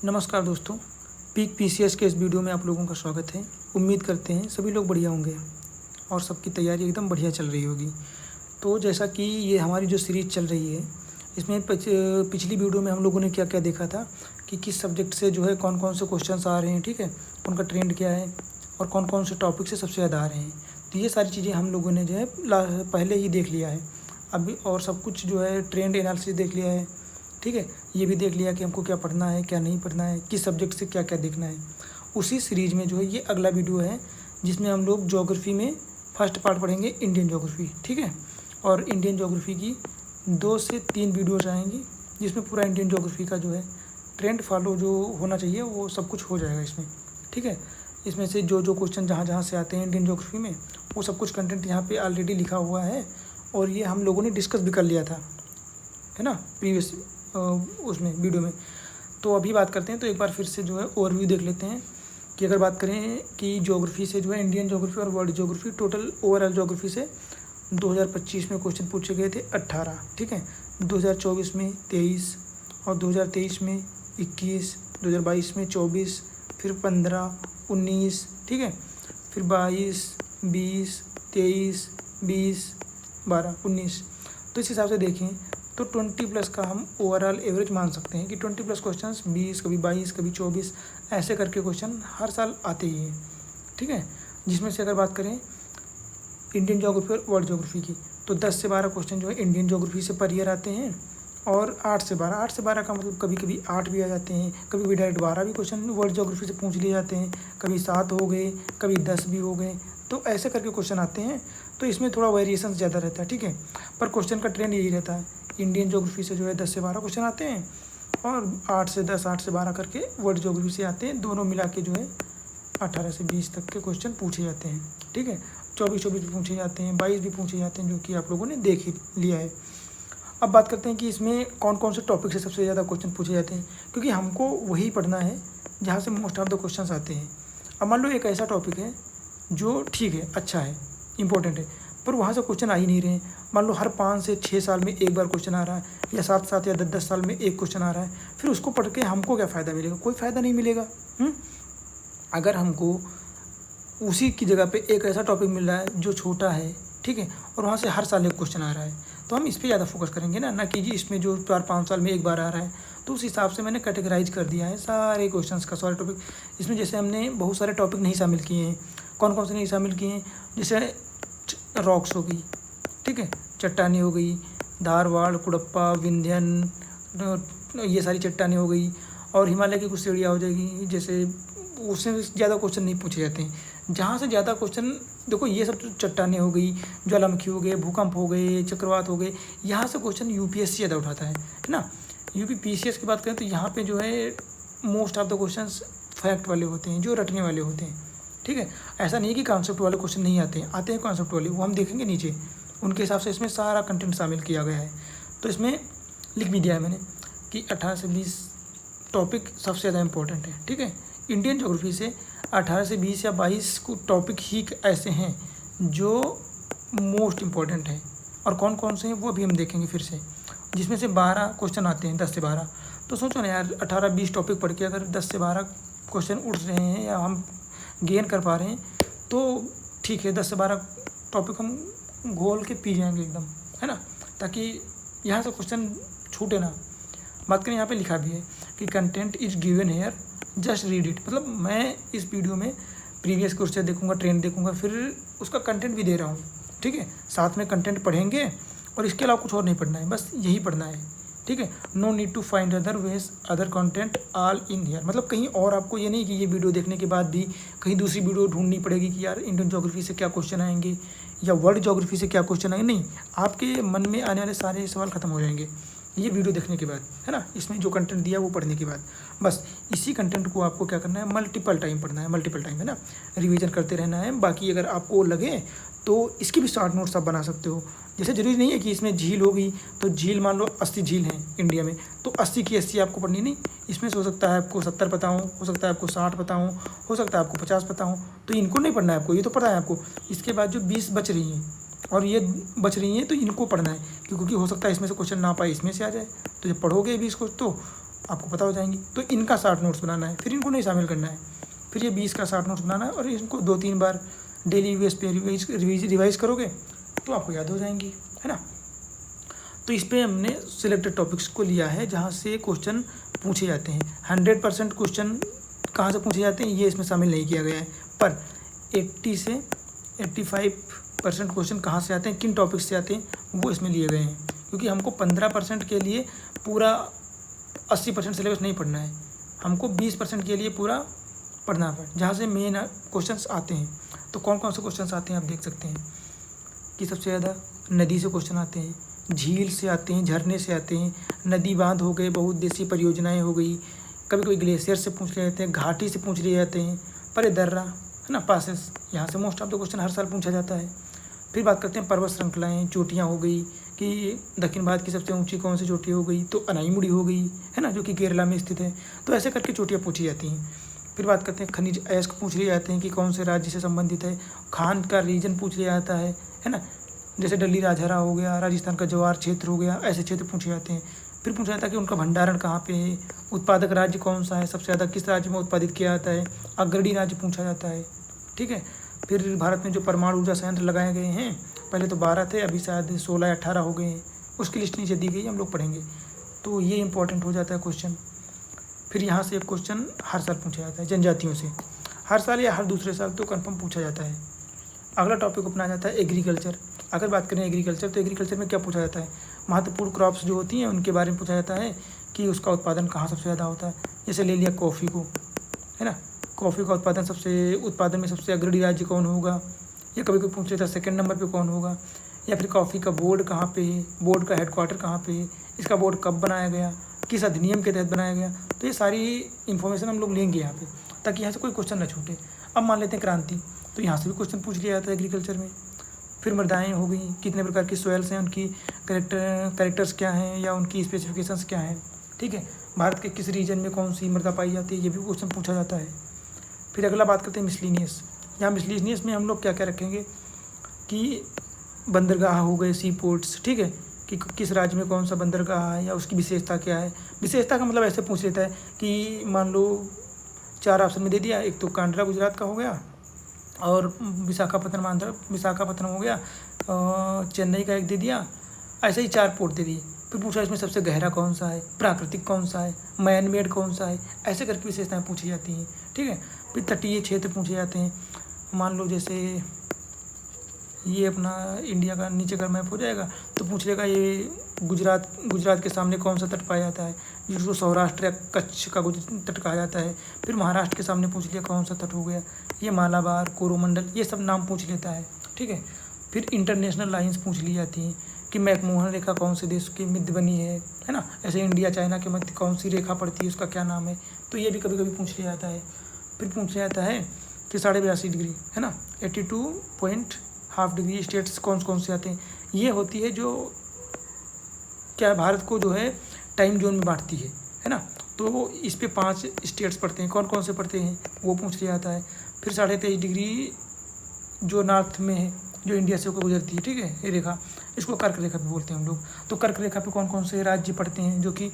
नमस्कार दोस्तों, peak PCS के इस वीडियो में आप लोगों का स्वागत है। उम्मीद करते हैं सभी लोग बढ़िया होंगे और सबकी तैयारी एकदम बढ़िया चल रही होगी। तो जैसा कि ये हमारी जो सीरीज़ चल रही है, इसमें पिछली वीडियो में हम लोगों ने क्या-क्या देखा था कि किस सब्जेक्ट से जो है कौन-कौन से क्वेश्चंस आ रहे हैं, ठीक है? उनका ट्रेंड क्या है और कौन-कौन से टॉपिक से सबसे ज़्यादा आ रहे हैं। तो ये सारी चीज़ें हम लोगों ने जो है पहले ही देख लिया है। अभी और सब कुछ जो है ट्रेंड एनालिसिस देख लिया है, ठीक है? ये भी देख लिया कि हमको क्या पढ़ना है, क्या नहीं पढ़ना है, किस सब्जेक्ट से क्या-क्या देखना है। उसी सीरीज़ में जो है ये अगला वीडियो है, जिसमें हम लोग ज्योग्राफी में फर्स्ट पार्ट पढ़ेंगे, इंडियन ज्योग्राफी, ठीक है? और इंडियन ज्योग्राफी की 2 से 3 वीडियोज़ आएँगी, जिसमें पूरा इंडियन ज्योग्राफी का जो है ट्रेंड फॉलो जो होना चाहिए वो सब कुछ हो जाएगा इसमें, ठीक है? इसमें से जो क्वेश्चन जहाँ-जहाँ से आते हैं इंडियन ज्योग्राफी में, वो सब कुछ कंटेंट यहाँ पे ऑलरेडी लिखा हुआ है और ये हम लोगों ने डिस्कस भी कर लिया था, है ना? प्रीवियस उसमें वीडियो में। तो अभी बात करते हैं, तो एक बार फिर से जो है ओवरव्यू देख लेते हैं कि अगर बात करें कि ज्योग्राफी से जो है इंडियन ज्योग्राफी और world geography, total overall geography से 2025 में क्वेश्चन पूछे गए थे 18, ठीक है? 2024 में 23 और 2023 में 21, 2022 में 24, फिर 15, 19, ठीक है? फिर 22, 20, 23, 20, 12, 19। तो इस हिसाब से देखें तो 20+ का हम ओवरऑल एवरेज मान सकते हैं कि 20+ क्वेश्चंस 20, कभी 22, कभी 24 ऐसे करके क्वेश्चन हर साल आते ही हैं, ठीक है? जिसमें से अगर बात करें इंडियन ज्योग्राफी और वर्ल्ड ज्योग्राफी की, तो 10 से 12 क्वेश्चन जो है इंडियन ज्योग्राफी से पर ईयर आते हैं और 8 से 12 का मतलब कभी-कभी 8 भी आ जाते हैं, कभी डायरेक्ट 12 भी क्वेश्चन वर्ल्ड ज्योग्राफी से पूछ लिए जाते हैं, कभी 7 हो गए, कभी 10 भी हो गए, तो ऐसे करके क्वेश्चन आते हैं। तो इसमें थोड़ा वेरिएशन ज़्यादा रहता है, ठीक है? पर क्वेश्चन का ट्रेंड यही रहता है, इंडियन ज्योग्राफी से जो है 10 से 12 क्वेश्चन आते हैं और 8 से 10, 8 से 12 करके वर्ल्ड ज्योग्राफी से आते हैं। दोनों मिला के जो है 18 से 20 तक के क्वेश्चन पूछे जाते हैं, ठीक है? 24 भी पूछे जाते हैं, 22 भी पूछे जाते हैं, जो कि आप लोगों ने देख ही लिया है। अब बात करते हैं कि इसमें कौन-कौन से टॉपिक से सबसे ज़्यादा क्वेश्चन पूछे जाते हैं, क्योंकि हमको वही पढ़ना है जहाँ से मोस्ट ऑफ द क्वेश्चंस आते हैं। अब मान लो एक ऐसा टॉपिक है जो ठीक है, अच्छा है, इम्पोर्टेंट है, पर वहाँ से क्वेश्चन आ ही नहीं रहे हैं। मान लो हर 5 से 6 साल में एक बार क्वेश्चन आ रहा है, या 7 या 10 साल में एक क्वेश्चन आ रहा है, फिर उसको पढ़ के हमको क्या फ़ायदा मिलेगा? कोई फ़ायदा नहीं मिलेगा। अगर हमको उसी की जगह पे एक ऐसा टॉपिक मिल रहा है जो छोटा है, ठीक है, और वहाँ से हर साल एक क्वेश्चन आ रहा है, तो हम इस पे ज़्यादा फोकस करेंगे ना कि जी इसमें जो 4-5 साल में एक बार आ रहा है। तो उस हिसाब से मैंने कैटेगराइज कर दिया है सारे क्वेश्चंस का, सारे टॉपिक। इसमें जैसे हमने बहुत सारे टॉपिक नहीं शामिल किए हैं। कौन-कौन से नहीं शामिल किए हैं? जैसे रॉक्स हो गई, ठीक है, चट्टानें हो गई, धारवाड़, कुडप्पा, विंध्यन, ये सारी चट्टानें हो गई, और हिमालय की कुछ सीढ़ियाँ हो जाएगी। जैसे उससे ज़्यादा क्वेश्चन नहीं पूछे जाते हैं। जहाँ से ज़्यादा क्वेश्चन, देखो ये सब चट्टानें हो गई, ज्वालामुखी हो गए, भूकंप हो गए, चक्रवात हो गए, यहाँ से क्वेश्चन यूपीएससी ज़्यादा उठाता है ना? यूपी पीसीएस की बात करें तो यहाँ पे जो है most of the questions fact वाले होते हैं, जो रटने वाले होते हैं, ठीक है? ऐसा नहीं है कि कॉन्सेप्ट वाले क्वेश्चन नहीं आते हैं, आते हैं कॉन्सेप्ट वाले, वो हम देखेंगे नीचे। उनके हिसाब से इसमें सारा कंटेंट शामिल किया गया है। तो इसमें लिख भी दिया है मैंने कि 18 से 20 टॉपिक सबसे ज़्यादा इंपॉर्टेंट है, ठीक है? इंडियन ज्योग्राफी से 18 से 20 या 22 को टॉपिक ही ऐसे हैं जो मोस्ट इम्पॉर्टेंट हैं, और कौन कौन से हैं वो भी हम देखेंगे फिर से। जिसमें से 12 क्वेश्चन आते हैं, 10 से 12। तो सोचो ना यार, 18-20 टॉपिक पढ़ के अगर 10 से 12 क्वेश्चन उठ रहे हैं या हम गेन कर पा रहे हैं, तो ठीक है, 10 से 12 टॉपिक हम घोल के पी जाएंगे एकदम, है ना? ताकि यहाँ से क्वेश्चन छूटे ना। बात करें, यहाँ पे लिखा भी है कि content is given here, just read it. मतलब मैं इस वीडियो में प्रीवियस क्वेश्चन देखूंगा, ट्रेंड देखूंगा, फिर उसका कंटेंट भी दे रहा हूँ, ठीक है? साथ में कंटेंट पढ़ेंगे और इसके अलावा कुछ और नहीं पढ़ना है, बस यही पढ़ना है, ठीक है? No need to find other ways, other content all in here. मतलब कहीं और आपको ये नहीं कि ये वीडियो देखने के बाद भी कहीं दूसरी वीडियो ढूंढनी पड़ेगी कि यार इंडियन ज्योग्राफी से क्या क्वेश्चन आएंगे या वर्ल्ड ज्योग्राफी से क्या क्वेश्चन आएंगे। नहीं, आपके मन में आने वाले सारे सवाल खत्म हो जाएंगे ये वीडियो देखने के बाद, है ना? इसमें जो कंटेंट दिया वो पढ़ने के बाद, बस इसी कंटेंट को आपको क्या करना है, मल्टीपल टाइम पढ़ना है, मल्टीपल टाइम, है ना? रिवीजन करते रहना है। बाकी अगर आपको लगे तो इसकी भी शॉर्ट नोट्स आप बना सकते हो। जैसे ज़रूरी नहीं है कि इसमें झील होगी तो झील, मान लो 80 झील हैं इंडिया में, तो 80 की 80 आपको पढ़नी नहीं। इसमें से हो सकता है आपको 70 पता हो सकता है आपको 60 पता हो सकता है आपको 50 पता हो, तो इनको नहीं पढ़ना है आपको, ये तो पता है आपको। इसके बाद जो 20 बच रही हैं और ये बच रही हैं तो इनको पढ़ना है, क्योंकि हो सकता है इसमें से क्वेश्चन ना पाए इसमें से आ जाए। तो जब पढ़ोगे 20 को तो आपको पता हो जाएंगी। तो इनका 60 नोट्स बनाना है, फिर इनको नहीं शामिल करना है। फिर ये 20 का 60 नोट्स बनाना है और इनको 2-3 बार डेली बेस पे रिवाइज करोगे तो आपको याद हो जाएंगी, है ना। तो इस पर हमने सिलेक्टेड टॉपिक्स को लिया है जहाँ से क्वेश्चन पूछे जाते हैं। 100% क्वेश्चन कहाँ से पूछे जाते हैं ये इसमें शामिल नहीं किया गया है, पर 80 से 85% क्वेश्चन कहाँ से आते हैं, किन टॉपिक्स से आते हैं वो इसमें लिए गए हैं। क्योंकि हमको 15% के लिए पूरा 80% सिलेबस नहीं पढ़ना है, हमको 20% के लिए पूरा पढ़ना है जहाँ से मेन क्वेश्चंस आते हैं। तो कौन कौन से क्वेश्चंस आते हैं आप देख सकते हैं कि सबसे ज़्यादा नदी से क्वेश्चन आते हैं, झील से आते हैं, झरने से आते हैं, नदी बांध हो गए, बहुउद्देशीय परियोजनाएं हो गई, कभी कभी ग्लेशियर से पूछ लिए जाते हैं, घाटी से पूछ लिए जाते हैं, पर दर्रा, है ना, पासेस, यहाँ से मोस्ट ऑफ द क्वेश्चन हर साल पूछा जाता है। फिर बात करते हैं पर्वत श्रृंखलाएँ, चोटियाँ हो गई कि दक्षिण भारत की सबसे ऊंची कौन सी चोटी हो गई, तो अनाईमुड़ी हो गई, है ना, जो कि केरला में स्थित है। तो ऐसे करके चोटियाँ पूछी जाती हैं। फिर बात करते हैं खनिज अयस्क पूछ लिए जाते हैं कि कौन से राज्य से संबंधित है, खान का रीजन पूछ लिया जाता है ना, जैसे डल्ली राजहरा हो गया, राजस्थान का जवार क्षेत्र हो गया, ऐसे क्षेत्र पूछे जाते हैं। फिर पूछा जाता है कि उनका भंडारण कहाँ पे है, उत्पादक राज्य कौन सा है, सबसे ज़्यादा किस राज्य में उत्पादित किया जाता है, अग्रणी राज्य पूछा जाता है, ठीक है। फिर भारत में जो परमाणु ऊर्जा संयंत्र लगाए गए हैं, पहले तो 12 थे, अभी शायद 16 या 18 हो गए हैं, उसकी लिस्ट नीचे दी गई, हम लोग पढ़ेंगे। तो ये इंपॉर्टेंट हो जाता है क्वेश्चन। फिर यहाँ से एक क्वेश्चन हर साल पूछा जाता है जनजातियों से, हर साल या हर दूसरे साल तो कंफर्म पूछा जाता है। अगला टॉपिक अपना जाता है एग्रीकल्चर। अगर बात करें एग्रीकल्चर, तो एग्रीकल्चर में क्या पूछा जाता है, महत्वपूर्ण क्रॉप्स जो होती हैं उनके बारे में पूछा जाता है कि उसका उत्पादन कहाँ सबसे ज़्यादा होता है। जैसे ले लिया कॉफ़ी को, है ना, कॉफ़ी का उत्पादन में सबसे अग्रणी राज्य कौन होगा, या कभी कोई पूछ लेता है सेकंड नंबर पे कौन होगा, या फिर कॉफ़ी का बोर्ड कहाँ पे है, बोर्ड का हेडक्वार्टर कहाँ पे है, इसका बोर्ड कब बनाया गया, किस अधिनियम के तहत बनाया गया। तो ये सारी इन्फॉर्मेशन हम लोग लेंगे यहाँ पे, ताकि यहाँ से कोई क्वेश्चन ना छूटे। अब मान लेते हैं क्रांति, तो यहाँ से भी क्वेश्चन पूछ लिया जाता है एग्रीकल्चर में। फिर मृदाएँ हो गई, कितने प्रकार की सॉइल्स हैं, उनकी कैरेक्टर्स क्या हैं या उनकी स्पेसिफिकेशंस क्या हैं, ठीक है। भारत के किस रीजन में कौन सी मृदा पाई जाती है, ये भी क्वेश्चन पूछा जाता है। फिर अगला बात करते हैं मिसलिनियस। यहाँ मिसलिनियस में हम लोग क्या क्या रखेंगे कि बंदरगाह हो गए, सी पोर्ट्स, ठीक है, कि किस राज्य में कौन सा बंदरगाह है या उसकी विशेषता क्या है। विशेषता का मतलब ऐसे पूछ लेता है कि मान लो 4 ऑप्शन में दे दिया, एक तो कांडला गुजरात का हो गया, और विशाखापत्तनम हो गया, चेन्नई का एक दे दिया, ऐसे ही 4 पोर्ट दे दिए। फिर पूछा इसमें सबसे गहरा कौन सा है, प्राकृतिक कौन सा है, मैन मेड कौन सा है, ऐसे करके विशेषताएँ पूछी जाती हैं, ठीक है। फिर तटीय क्षेत्र पूछे जाते हैं, मान लो जैसे ये अपना इंडिया का नीचे का मैप हो जाएगा तो पूछ लेगा ये गुजरात के सामने कौन सा तट पाया जाता है, जिसको सौराष्ट्र या कच्छ का तट कहा जाता है। फिर महाराष्ट्र के सामने पूछ लिया कौन सा तट हो गया, ये मालाबार, कोरोमंडल, ये सब नाम पूछ लेता है, ठीक है। फिर इंटरनेशनल लाइंस पूछ ली जाती हैं कि मैकमोहन रेखा कौन से देश के मध्य बनी है ना, ऐसे इंडिया चाइना के मध्य कौन सी रेखा पड़ती है, उसका क्या नाम है, तो ये भी कभी कभी पूछ लिया जाता है। फिर पूछ लिया जाता है कि 82.5 डिग्री, है ना, 82.5 डिग्री स्टेट्स कौन से आते हैं। ये होती है जो क्या भारत को जो है टाइम जोन में बांटती है ना। तो इस पे 5 स्टेट्स पड़ते हैं, कौन कौन से पड़ते हैं वो पूछ लिया जाता है। फिर 23.5 डिग्री जो नॉर्थ में है, जो इंडिया से होकर गुजरती है, ठीक है, ये रेखा, इसको कर्क रेखा भी बोलते हैं हम लोग। तो कर्क रेखा पे कौन कौन से राज्य पड़ते हैं, जो कि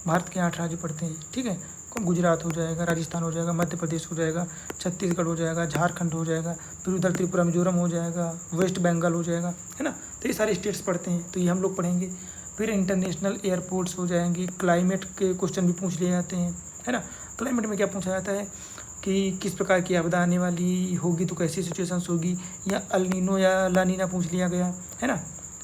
भारत के 8 राज्य पड़ते हैं, ठीक है। गुजरात हो जाएगा, राजस्थान हो जाएगा, मध्य प्रदेश हो जाएगा, छत्तीसगढ़ हो जाएगा, झारखंड हो जाएगा, फिर उधर त्रिपुरा मिजोरम हो जाएगा, वेस्ट बंगाल हो जाएगा, है ना। तो ये सारे स्टेट्स पढ़ते हैं, तो ये हम लोग पढ़ेंगे। फिर इंटरनेशनल एयरपोर्ट्स हो जाएंगे, क्लाइमेट के क्वेश्चन भी पूछ लिए जाते हैं, है ना। क्लाइमेट में क्या पूछा जाता है कि किस प्रकार की आपदा आने वाली होगी तो कैसी सिचुएशंस होगी, या अल नीनो या ला नीना पूछ लिया गया, है ना।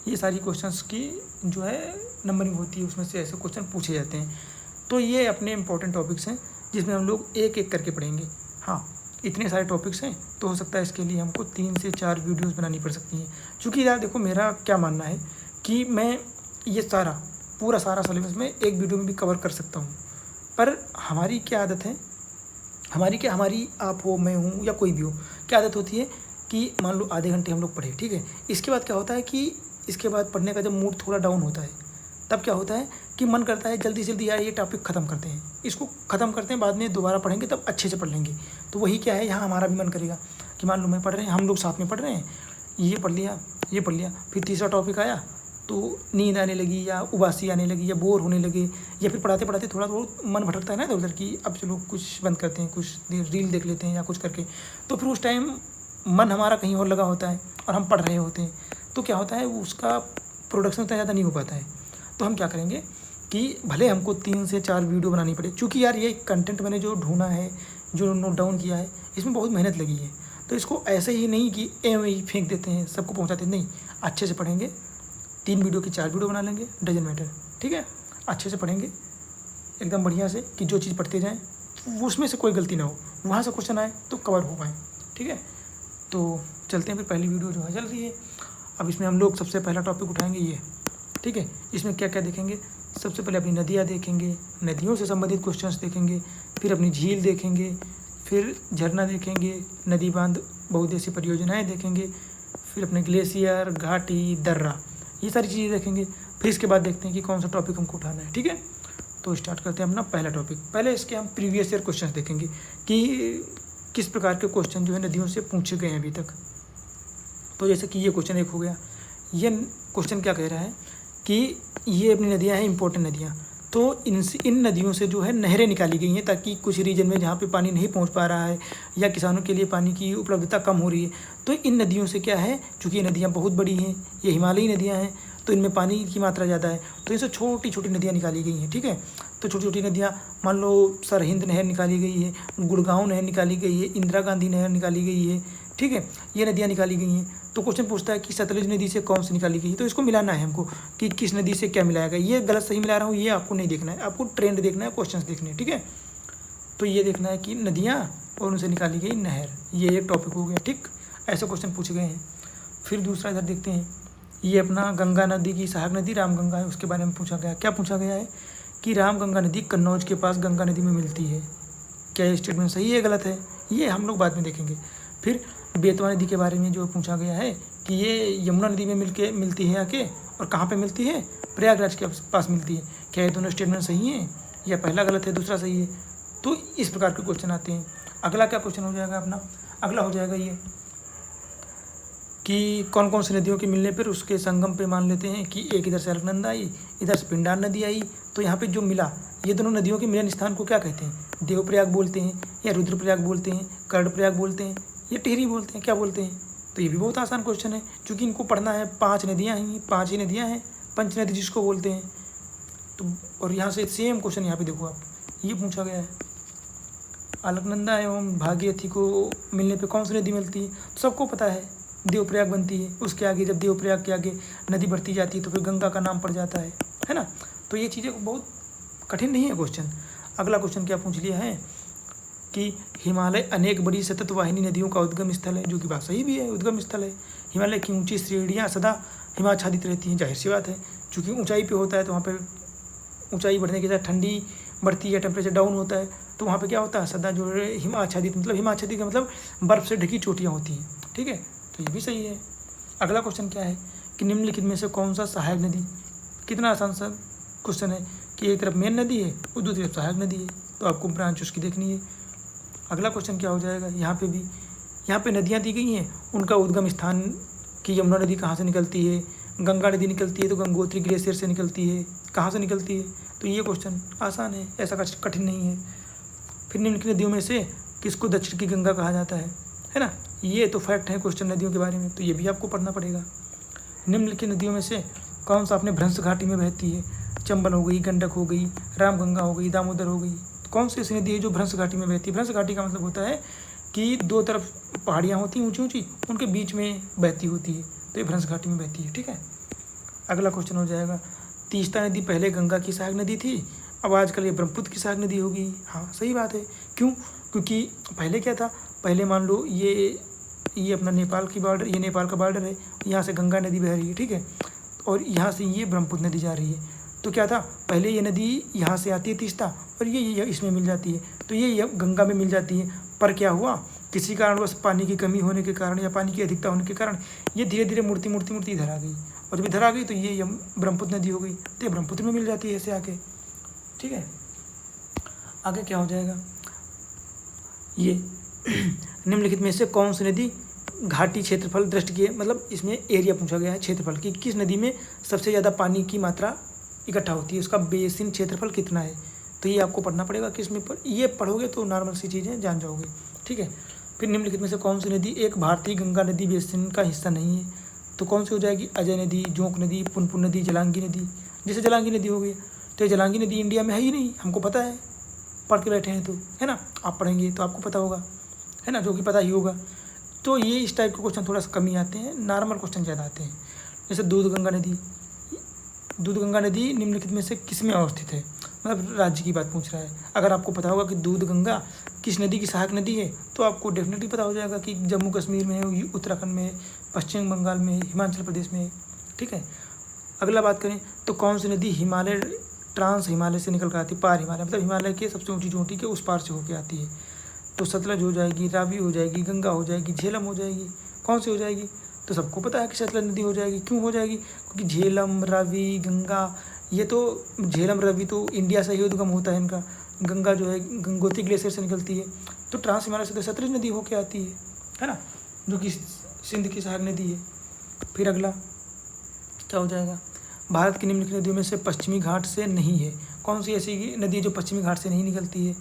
ये सारी क्वेश्चंस की जो है नंबरिंग होती है, उसमें से ऐसे क्वेश्चन पूछे जाते हैं। तो ये अपने इंपॉर्टेंट टॉपिक्स हैं जिसमें हम लोग एक एक करके पढ़ेंगे। हाँ, इतने सारे टॉपिक्स हैं तो हो सकता है इसके लिए हमको 3 से 4 वीडियोस बनानी पड़ सकती हैं। क्योंकि यार देखो, मेरा क्या मानना है कि मैं ये पूरा सारा सिलेबस में एक वीडियो में भी कवर कर सकता हूँ, पर हमारी क्या आदत है, हमारी आप हो, मैं हूँ या कोई भी हो, क्या आदत होती है कि मान लो आधे घंटे हम लोग पढ़े, ठीक है। इसके बाद क्या होता है कि इसके बाद पढ़ने का जब मूड थोड़ा डाउन होता है, तब क्या होता है कि मन करता है जल्दी जल्दी यार ये टॉपिक ख़त्म करते हैं, इसको ख़त्म करते हैं, बाद में दोबारा पढ़ेंगे तब अच्छे से पढ़ लेंगे। तो वही क्या है, यहाँ हमारा भी मन करेगा कि मान लो मैं पढ़ रहे हैं, हम लोग साथ में पढ़ रहे हैं, ये पढ़ लिया, फिर तीसरा टॉपिक आया, तो नींद आने लगी या उबासी आने लगी या बोर होने लगे, या फिर पढ़ाते पढ़ाते थोड़ा बहुत मन भटकता है ना इधर उधर की, अब चलो कुछ बंद करते हैं, कुछ देर रील देख लेते हैं या कुछ करके, तो फिर उस टाइम मन हमारा कहीं और लगा होता है और हम पढ़ रहे होते हैं, तो क्या होता है उसका प्रोडक्शन उतना ज़्यादा नहीं हो पाता है। तो हम क्या करेंगे कि भले हमको 3 से 4 वीडियो बनानी पड़े, क्योंकि यार ये कंटेंट मैंने जो ढूंढा है, जो नोट डाउन किया है, इसमें बहुत मेहनत लगी है। तो इसको ऐसे ही नहीं कि एवं ही फेंक देते हैं, सबको पहुंचाते हैं, नहीं, अच्छे से पढ़ेंगे, 3 वीडियो की 4 वीडियो बना लेंगे, डजन मैटर, ठीक है। अच्छे से पढ़ेंगे एकदम बढ़िया से, कि जो चीज़ पढ़ते जाएँ उसमें से कोई गलती ना हो, वहाँ से क्वेश्चन आए तो कवर हो पाए, ठीक है। तो चलते हैं फिर, पहली वीडियो जो है चल रही है। अब इसमें हम लोग सबसे पहला टॉपिक उठाएंगे ये, ठीक है। इसमें क्या क्या देखेंगे, सबसे पहले अपनी नदियाँ देखेंगे, नदियों से संबंधित क्वेश्चंस देखेंगे, फिर अपनी झील देखेंगे, फिर झरना देखेंगे, नदी बांध बहुउद्देशीय परियोजनाएं देखेंगे, फिर अपने ग्लेशियर, घाटी, दर्रा, ये सारी चीज़ें देखेंगे। फिर इसके बाद देखते हैं कि कौन सा टॉपिक हमको उठाना है, ठीक है। तो स्टार्ट करते हैं अपना पहला टॉपिक। पहले इसके हम प्रीवियस ईयर क्वेश्चन देखेंगे कि किस प्रकार के क्वेश्चन जो है नदियों से पूछे गए हैं अभी तक। तो जैसे कि ये क्वेश्चन एक हो गया, ये क्वेश्चन क्या कह रहा है कि ये अपनी नदियाँ हैं, इंपॉर्टेंट नदियाँ, तो इन नदियों से जो है नहरें निकाली गई हैं, ताकि कुछ रीजन में जहाँ पे पानी नहीं पहुँच पा रहा है या किसानों के लिए पानी की उपलब्धता कम हो रही है, तो इन नदियों से क्या है, चूँकि ये नदियाँ बहुत बड़ी हैं, ये हिमालयी नदियाँ हैं, तो इनमें पानी की मात्रा ज़्यादा है, तो इनसे छोटी छोटी नदियाँ निकाली गई हैं, ठीक है। तो छोटी छोटी नदियाँ, मान लो सरहिंद नहर निकाली गई है, गुड़गांव नहर निकाली गई है, इंदिरा गांधी नहर निकाली गई है, ठीक है, ये नदियाँ निकाली गई हैं। तो क्वेश्चन पूछता है कि सतलुज नदी से कौन सी निकाली गई है, तो इसको मिलाना है हमको कि किस नदी से क्या मिलाया गया। ये गलत सही मिला रहा हूँ, ये आपको नहीं देखना है, आपको ट्रेंड देखना है, क्वेश्चन देखने हैं, ठीक है। तो ये देखना है कि नदियाँ और उनसे निकाली गई नहर, ये एक टॉपिक हो गया, ठीक। ऐसे क्वेश्चन पूछे गए हैं। फिर दूसरा इधर देखते हैं, ये अपना गंगा नदी की सहायक नदी रामगंगा है, उसके बारे में पूछा गया। क्या पूछा गया है कि रामगंगा नदी कन्नौज के पास गंगा नदी में मिलती है। क्या ये स्टेटमेंट सही है गलत है, ये हम लोग बाद में देखेंगे। फिर बेतवा नदी के बारे में जो पूछा गया है कि ये यमुना नदी में मिलती है आके, और कहाँ पे मिलती है, प्रयागराज के पास मिलती है। क्या ये दोनों स्टेटमेंट सही हैं या पहला गलत है दूसरा सही है। तो इस प्रकार के क्वेश्चन आते हैं। अगला क्या क्वेश्चन हो जाएगा अपना, अगला हो जाएगा ये कि कौन कौन सी नदियों के मिलने पर उसके संगम पे मान लेते हैं कि एक इधर से अलकनंदा आई, इधर से पिंडार नदी आई, तो यहाँ पे जो मिला, ये दोनों नदियों के मिलन स्थान को क्या कहते हैं, देवप्रयाग बोलते हैं या रुद्रप्रयाग बोलते हैं, कर्णप्रयाग बोलते हैं या टिहरी बोलते हैं, क्या बोलते हैं। तो ये भी बहुत आसान क्वेश्चन है, क्योंकि इनको पढ़ना है। 5 नदियाँ हैं, 5 ही नदियाँ हैं, पंच नदी जिसको बोलते हैं। तो और यहाँ से सेम क्वेश्चन यहाँ पे देखो आप, ये पूछा गया है, अलकनंदा एवं भागीरथी को मिलने पे कौन सी नदी मिलती है। तो सबको पता है देवप्रयाग बनती है, उसके आगे जब देवप्रयाग के आगे नदी बढ़ती जाती है तो फिर गंगा का नाम पड़ जाता है ना। तो ये चीज़ें बहुत कठिन नहीं है क्वेश्चन। अगला क्वेश्चन क्या पूछ लिया है कि हिमालय अनेक बड़ी सतत वाहिनी नदियों का उद्गम स्थल है, जो कि बात सही भी है, उद्गम स्थल है। हिमालय की ऊंची श्रेणियाँ सदा हिमाच्छादित रहती हैं, जाहिर सी बात है, चूँकि ऊंचाई पे होता है तो वहाँ पे ऊंचाई बढ़ने के साथ ठंडी बढ़ती है, टेम्परेचर डाउन होता है, तो वहाँ पे क्या होता है, सदा जो है हिमाच्छादित, मतलब हिमाच्छादित का मतलब बर्फ़ से ढकी चोटियाँ होती हैं, ठीक है। तो ये भी सही है। अगला क्वेश्चन क्या है कि निम्नलिखित में से कौन सा सहायक नदी, कितना आसान सा क्वेश्चन है कि एक तरफ मेन नदी है और दूसरी तरफ सहायक नदी है, तो आपको ब्रांच उसकी देखनी है। अगला क्वेश्चन क्या हो जाएगा, यहाँ पे भी, यहाँ पे नदियाँ दी गई हैं, उनका उद्गम स्थान कि यमुना नदी कहाँ से निकलती है, गंगा नदी निकलती है तो गंगोत्री ग्लेशियर से निकलती है, कहाँ से निकलती है। तो ये क्वेश्चन आसान है, ऐसा कठिन नहीं है। फिर निम्नलिखित नदियों में से किसको दक्षिण की गंगा कहा जाता है ना। ये तो फैक्ट है क्वेश्चन नदियों के बारे में, तो ये भी आपको पढ़ना पड़ेगा। निम्नलिखित नदियों में से कौन सा अपने भ्रंश घाटी में बहती है। चंबल हो गई, गंडक हो गई, रामगंगा हो गई, दामोदर हो गई। तो कौन सी ऐसी नदी है जो भ्रंश घाटी में बहती है। भ्रंश घाटी का मतलब होता है कि 2 तरफ पहाड़ियाँ होती हैं ऊँची ऊँची, उनके बीच में बहती होती है, तो ये भ्रंश घाटी में बहती है, ठीक है। अगला क्वेश्चन हो जाएगा, तीस्ता नदी पहले गंगा की सहायक नदी थी, अब आजकल ये ब्रह्मपुत्र की सहायक नदी होगी। हाँ सही बात है। क्यों, क्योंकि पहले क्या था, पहले मान लो ये अपना नेपाल की बॉर्डर, ये नेपाल का बॉर्डर है, यहाँ से गंगा नदी बह रही है, ठीक है, और यहाँ से ये ब्रह्मपुत्र नदी जा रही है। तो क्या था, पहले ये नदी यहाँ से आती है तीस्ता और ये इसमें मिल जाती है, तो ये गंगा में मिल जाती है। पर क्या हुआ, किसी कारणवश पानी की कमी होने के कारण या पानी की अधिकता होने के कारण ये धीरे धीरे मुड़ती इधर आ गई, और जब इधर आ गई तो ये ब्रह्मपुत्र नदी हो गई, तो ये ब्रह्मपुत्र में मिल जाती है ऐसे आके, ठीक है। आगे क्या हो जाएगा, ये निम्नलिखित में से कौन सी नदी घाटी क्षेत्रफल दृष्टि के, मतलब इसमें एरिया पूछा गया है क्षेत्रफल की, किस नदी में सबसे ज़्यादा पानी की मात्रा इकट्ठा होती है, उसका बेसिन क्षेत्रफल कितना है। तो ये आपको पढ़ना पड़ेगा, किस में ये पढ़ोगे तो नॉर्मल सी चीज़ें जान जाओगे, ठीक है। फिर निम्नलिखित में से कौन सी नदी एक भारतीय गंगा नदी बेसिन का हिस्सा नहीं है। तो कौन सी हो जाएगी, अजय नदी, जोंक नदी, पुनपुन नदी, जलांगी नदी। जैसे जलांगी नदी हो गई, तो ये जलांगी नदी इंडिया में है ही नहीं, हमको पता है, पढ़ के बैठे हैं तो, है ना। आप पढ़ेंगे तो आपको पता होगा, है ना, जो कि पता ही होगा। तो ये इस टाइप के क्वेश्चन थोड़ा सा कम ही आते हैं, नॉर्मल क्वेश्चन ज़्यादा आते हैं। जैसे दूधगंगा नदी, दूधगंगा नदी निम्नलिखित में से किस में अवस्थित है, मतलब राज्य की बात पूछ रहा है। अगर आपको पता होगा कि दूधगंगा किस नदी की सहायक नदी है, तो आपको डेफिनेटली पता हो जाएगा कि जम्मू कश्मीर में है, उत्तराखंड में है, पश्चिम बंगाल में है, हिमाचल प्रदेश में है, ठीक है। अगला बात करें तो कौन सी नदी हिमालय ट्रांस हिमालय से निकल कर आती है, पार हिमालय, मतलब हिमालय के सबसे ऊंची चोटी के उस पार से होकर आती है। तो सतलज हो जाएगी, रावी हो जाएगी, गंगा हो जाएगी, झेलम हो जाएगी। कौन सी हो जाएगी, तो सबको पता है कि सतलज नदी हो जाएगी। क्यों हो जाएगी, क्योंकि झेलम, रावी, गंगा, ये तो झेलम रावी तो इंडिया से ही उद्गम होता है इनका। गंगा जो है गंगोत्री ग्लेशियर से निकलती है, तो ट्रांस हिमालय से तो सतलज नदी होके आती है ना, जो कि सिंध की सहायक नदी है। फिर अगला क्या हो जाएगा, भारत की निम्नलिखित नदियों में से पश्चिमी घाट से नहीं है। कौन सी ऐसी नदी है जो पश्चिमी घाट से नहीं निकलती है,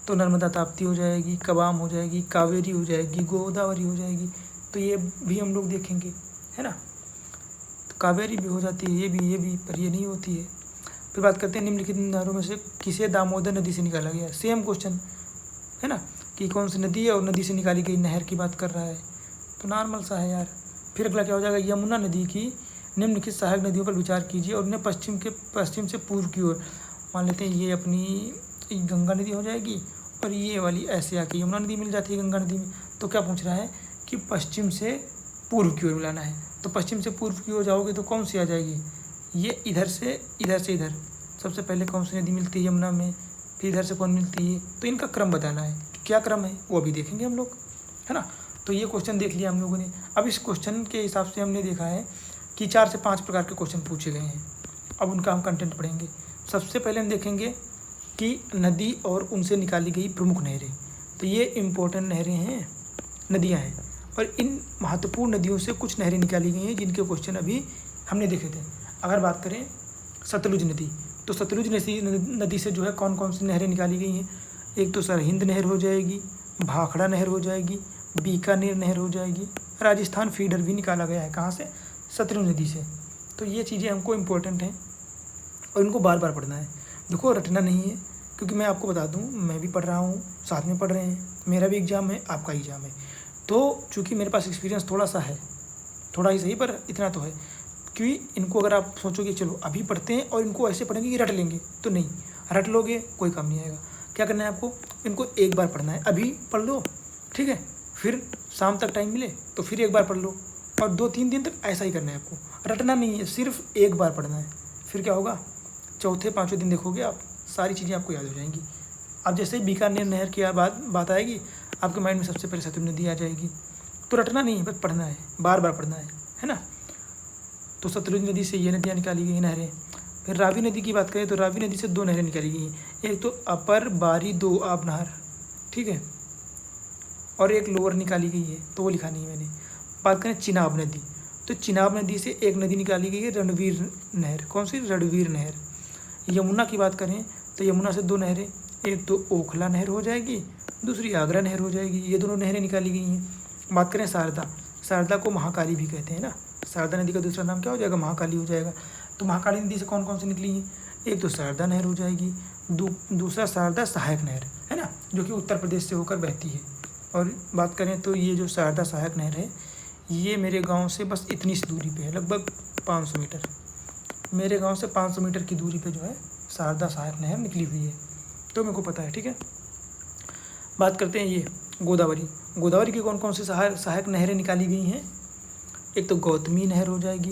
तो नर्मदा ताप्ती हो जाएगी, कबाम हो जाएगी, कावेरी हो जाएगी, गोदावरी हो जाएगी। तो ये भी हम लोग देखेंगे, है ना। तो कावेरी भी हो जाती है, ये भी पर ये नहीं होती है। फिर बात करते हैं निम्नलिखित नहरों में से किसे दामोदर नदी से निकाला गया। सेम क्वेश्चन है ना, कि कौन सी नदी है और नदी से निकाली गई नहर की बात कर रहा है, तो नॉर्मल सा है यार। फिर अगला क्या हो जाएगा, यमुना नदी की निम्नलिखित सहायक नदियों पर विचार कीजिए और उन्हें पश्चिम से पूर्व की ओर। मान लेते हैं ये अपनी गंगा नदी हो जाएगी और ये वाली ऐसे आके यमुना नदी मिल जाती है गंगा नदी में। तो क्या पूछ रहा है कि पश्चिम से पूर्व की ओर मिलाना है। तो पश्चिम से पूर्व की ओर जाओगे तो कौन सी आ जाएगी, ये इधर से इधर। सबसे पहले कौन सी नदी मिलती है यमुना में, फिर इधर से कौन मिलती है, तो इनका क्रम बताना है। क्या क्रम है वो अभी देखेंगे हम लोग, है ना। तो ये क्वेश्चन देख लिया हम लोगों ने। अब इस क्वेश्चन के हिसाब से हमने देखा है कि 4 से 5 प्रकार के क्वेश्चन पूछे गए हैं। अब उनका हम कंटेंट पढ़ेंगे। सबसे पहले हम देखेंगे कि नदी और उनसे निकाली गई प्रमुख नहरें। तो ये इम्पोर्टेंट नहरें हैं, नदियाँ हैं, और इन महत्वपूर्ण नदियों से कुछ नहरें निकाली गई हैं जिनके क्वेश्चन अभी हमने देखे थे। अगर बात करें सतलुज नदी, तो सतलुज नदी से जो है कौन कौन सी नहरें निकाली गई हैं। एक तो सरहिंद नहर हो जाएगी, भाखड़ा नहर हो जाएगी, बीकानेर नहर हो जाएगी, राजस्थान फीडर भी निकाला गया है। कहाँ से, सतलुज नदी से। तो ये चीज़ें हमको इम्पोर्टेंट हैं और इनको बार बार पढ़ना है। देखो रटना नहीं है, क्योंकि मैं आपको बता दूं मैं भी पढ़ रहा हूँ, साथ में पढ़ रहे हैं, मेरा भी एग्ज़ाम है, आपका एग्ज़ाम है। तो चूँकि मेरे पास एक्सपीरियंस थोड़ा सा है, थोड़ा ही सही पर इतना तो है, क्योंकि इनको अगर आप सोचोगे चलो अभी पढ़ते हैं और इनको ऐसे पढ़ेंगे कि रट लेंगे, तो नहीं, रट लोगे कोई काम नहीं आएगा। क्या करना है आपको, इनको एक बार पढ़ना है। अभी पढ़ लो, ठीक है, फिर शाम तक टाइम मिले तो फिर एक बार पढ़ लो, और 2-3 दिन तक ऐसा ही करना है आपको। रटना नहीं है, सिर्फ एक बार पढ़ना है। फिर क्या होगा, चौथे 5वें दिन देखोगे आप सारी चीज़ें आपको याद हो जाएंगी। अब जैसे बीकानेर नहर की बात आएगी, आपके माइंड में सबसे पहले सतलुज नदी आ जाएगी। तो रटना नहीं है, बस पढ़ना है, बार बार पढ़ना है ना। तो सतलुज नदी से ये नदियाँ निकाली गई नहरें। फिर रावी नदी की बात करें तो रावी नदी से 2 नहरें निकाली गई हैं। एक तो अपर बारी 2 आब नहर, ठीक है, और एक लोअर निकाली गई है, तो वो लिखा नहीं है मैंने। बात करें चिनाब नदी, तो चिनाब नदी से एक नदी निकाली गई है, रणवीर नहर। कौन सी, रणवीर नहर। यमुना की बात करें तो यमुना से 2 नहरें, एक तो ओखला नहर हो जाएगी, दूसरी आगरा नहर हो जाएगी। ये दोनों नहरें निकाली गई हैं। बात करें शारदा, शारदा को महाकाली भी कहते हैं ना। शारदा नदी का दूसरा नाम क्या हो जाएगा, महाकाली हो जाएगा। तो महाकाली नदी से कौन कौन सी निकली हैं, एक तो शारदा नहर हो जाएगी, दूसरा शारदा सहायक नहर है ना, जो कि उत्तर प्रदेश से होकर बहती है। और बात करें तो ये जो शारदा सहायक नहर है, ये मेरे गांव से बस इतनी सी दूरी पे है, लगभग 500 मीटर। मेरे गांव से 500 मीटर की दूरी पे जो है शारदा सहायक नहर निकली हुई है, तो मेरे को पता है, ठीक है। बात करते हैं ये गोदावरी। गोदावरी की कौन कौन सी सहायक नहरें निकाली गई हैं। एक तो गौतमी नहर हो जाएगी,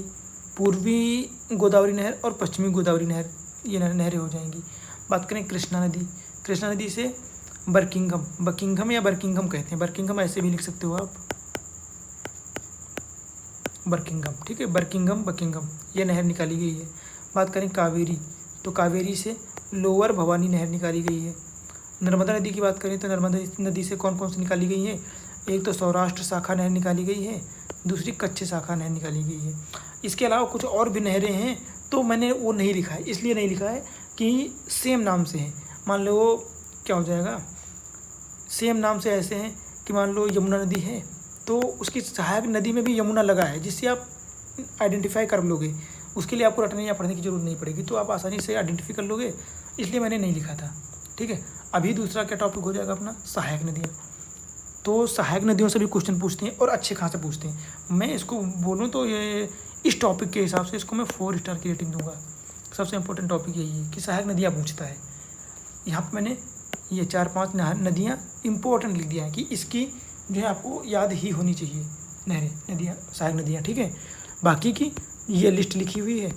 पूर्वी गोदावरी नहर और पश्चिमी गोदावरी नहर, ये नहरें हो जाएंगी। बात करें कृष्णा नदी, कृष्णा नदी से बकिंघम या बरकिंघम कहते हैं, बरकिंघम ऐसे भी लिख सकते हो आप, बरकिंघम, ठीक है, बकिंघम ये नहर निकाली गई है। बात करें कावेरी, तो कावेरी से लोअर भवानी नहर निकाली गई है। नर्मदा नदी की बात करें तो नर्मदा नदी से कौन कौन सी निकाली गई हैं, एक तो सौराष्ट्र शाखा नहर निकाली गई है, दूसरी कच्छ शाखा नहर निकाली गई है। इसके अलावा कुछ और भी नहरें हैं, तो मैंने वो नहीं लिखा है, इसलिए नहीं लिखा है कि सेम नाम से हैं। मान लो क्या हो जाएगा, सेम नाम से ऐसे हैं कि मान लो यमुना नदी है तो उसकी सहायक नदी में भी यमुना लगा है, जिससे आप आइडेंटिफाई कर लोगे। उसके लिए आपको रटने या पढ़ने की जरूरत नहीं पड़ेगी, तो आप आसानी से आइडेंटिफाई कर लोगे, इसलिए मैंने नहीं लिखा था। ठीक है, अभी दूसरा क्या टॉपिक हो जाएगा अपना, सहायक नदियाँ। तो सहायक नदियों से भी क्वेश्चन पूछते हैं और अच्छे खासे पूछते हैं। मैं इसको बोलूँ तो ये इस टॉपिक के हिसाब से इसको मैं 4 स्टार की रेटिंग दूंगा। सबसे इंपॉर्टेंट टॉपिक यही है कि सहायक नदियाँ पूछता है। यहाँ पर मैंने ये 4-5 नदियाँ इंपॉर्टेंट लिख दिया है कि इसकी जो है आपको याद ही होनी चाहिए, नहरें, नदियाँ, सहायक नदियाँ। ठीक है, बाकी की ये लिस्ट लिखी हुई है,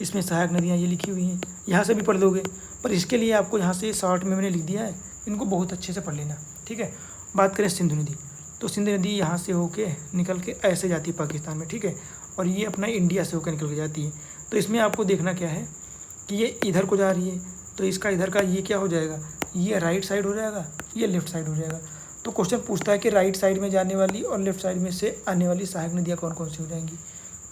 इसमें सहायक नदियाँ ये लिखी हुई हैं, यहाँ से भी पढ़ लोगे, पर इसके लिए आपको यहाँ से शॉर्ट में मैंने लिख दिया है, इनको बहुत अच्छे से पढ़ लेना। ठीक है, बात करें सिंधु नदी, तो सिंधु नदी यहाँ से होके निकल के ऐसे जाती है पाकिस्तान में। ठीक है, और ये अपना इंडिया से होकर निकल के जाती है। तो इसमें आपको देखना क्या है कि ये इधर को जा रही है, तो इसका इधर का ये क्या हो जाएगा, ये राइट साइड हो जाएगा, ये लेफ्ट साइड हो जाएगा। तो क्वेश्चन पूछता है कि राइट साइड में जाने वाली और लेफ्ट साइड में से आने वाली सहायक नदियाँ कौन कौन सी हो जाएंगी।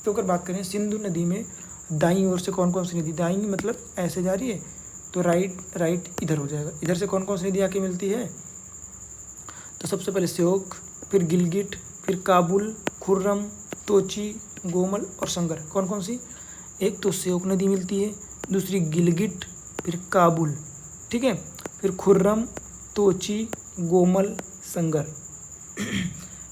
तो अगर बात करें सिंधु नदी में दाईं ओर से कौन कौन सी नदी, दाईं मतलब ऐसे जा रही है, तो राइट इधर हो जाएगा। इधर से कौन कौन सी नदी आके मिलती है, तो सबसे पहले श्योक, फिर गिलगिट, फिर काबुल, खुर्रम, तोची, गोमल और संगर। कौन कौन सी, एक तो श्योक नदी मिलती है, दूसरी गिलगिट, फिर काबुल, ठीक है, फिर खुर्रम, तोची, गोमल, संगर।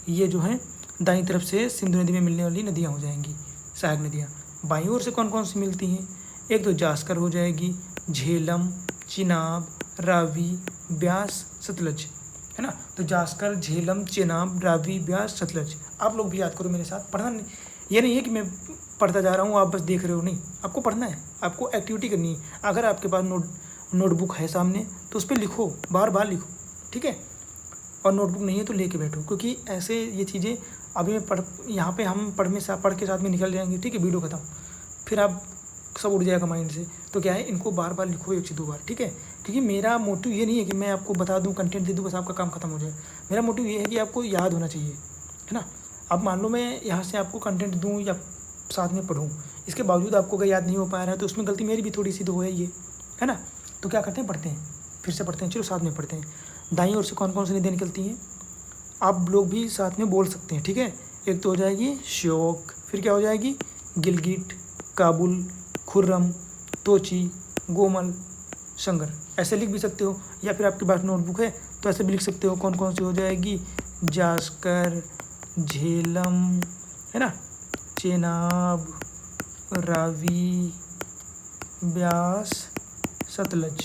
ये जो है दाईं तरफ से सिंधु नदी में मिलने वाली नदियाँ हो जाएंगी, सहायक नदियाँ। बाईं ओर से कौन कौन सी मिलती हैं, एक तो जास्कर हो जाएगी, झेलम, चिनाब, रावी, ब्यास, सतलज, है ना। तो जास्कर, झेलम, चिनाब, रावी, ब्यास, सतलज। आप लोग भी याद करो मेरे साथ, पढ़ना नहीं, ये नहीं है कि मैं पढ़ता जा रहा हूँ आप बस देख रहे हो, नहीं, आपको पढ़ना है, आपको एक्टिविटी करनी है। अगर आपके पास नोटबुक है सामने तो उस पर लिखो, बार बार लिखो, ठीक है। और नोटबुक नहीं है तो लेके बैठो, क्योंकि ऐसे ये चीज़ें अभी मैं यहाँ पे हम पढ़ के साथ में निकल जाएंगे, ठीक है, वीडियो खत्म, फिर आप सब उड़ जाएगा माइंड से। तो क्या है, इनको बार बार लिखो, 1 से 2 बार, ठीक है। क्योंकि मेरा मोटिव ये नहीं है कि मैं आपको बता दूं, कंटेंट दे दूं, बस आपका काम खत्म हो जाए। मेरा मोटिव ये है कि आपको याद होना चाहिए, है ना। अब मान लो मैं यहाँ से आपको कंटेंट दूँ या साथ में पढ़ूँ, इसके बावजूद आपको अगर याद नहीं हो पा रहा है तो उसमें गलती मेरी भी थोड़ी सी तो है ये, है ना। तो क्या करते हैं, पढ़ते हैं, फिर से पढ़ते हैं, चलो साथ में पढ़ते हैं। दाईं ओर से कौन कौन सी नदियाँ निकलती हैं, आप लोग भी साथ में बोल सकते हैं, ठीक है। एक तो हो जाएगी श्योक, फिर क्या हो जाएगी, गिलगिट, काबुल, खुर्रम, तोची, गोमल, संगर। ऐसे लिख भी सकते हो, या फिर आपके पास नोटबुक है तो ऐसे भी लिख सकते हो। कौन कौन सी हो जाएगी, जास्कर, झेलम, है ना, चेनाब, रावी, ब्यास, सतलज।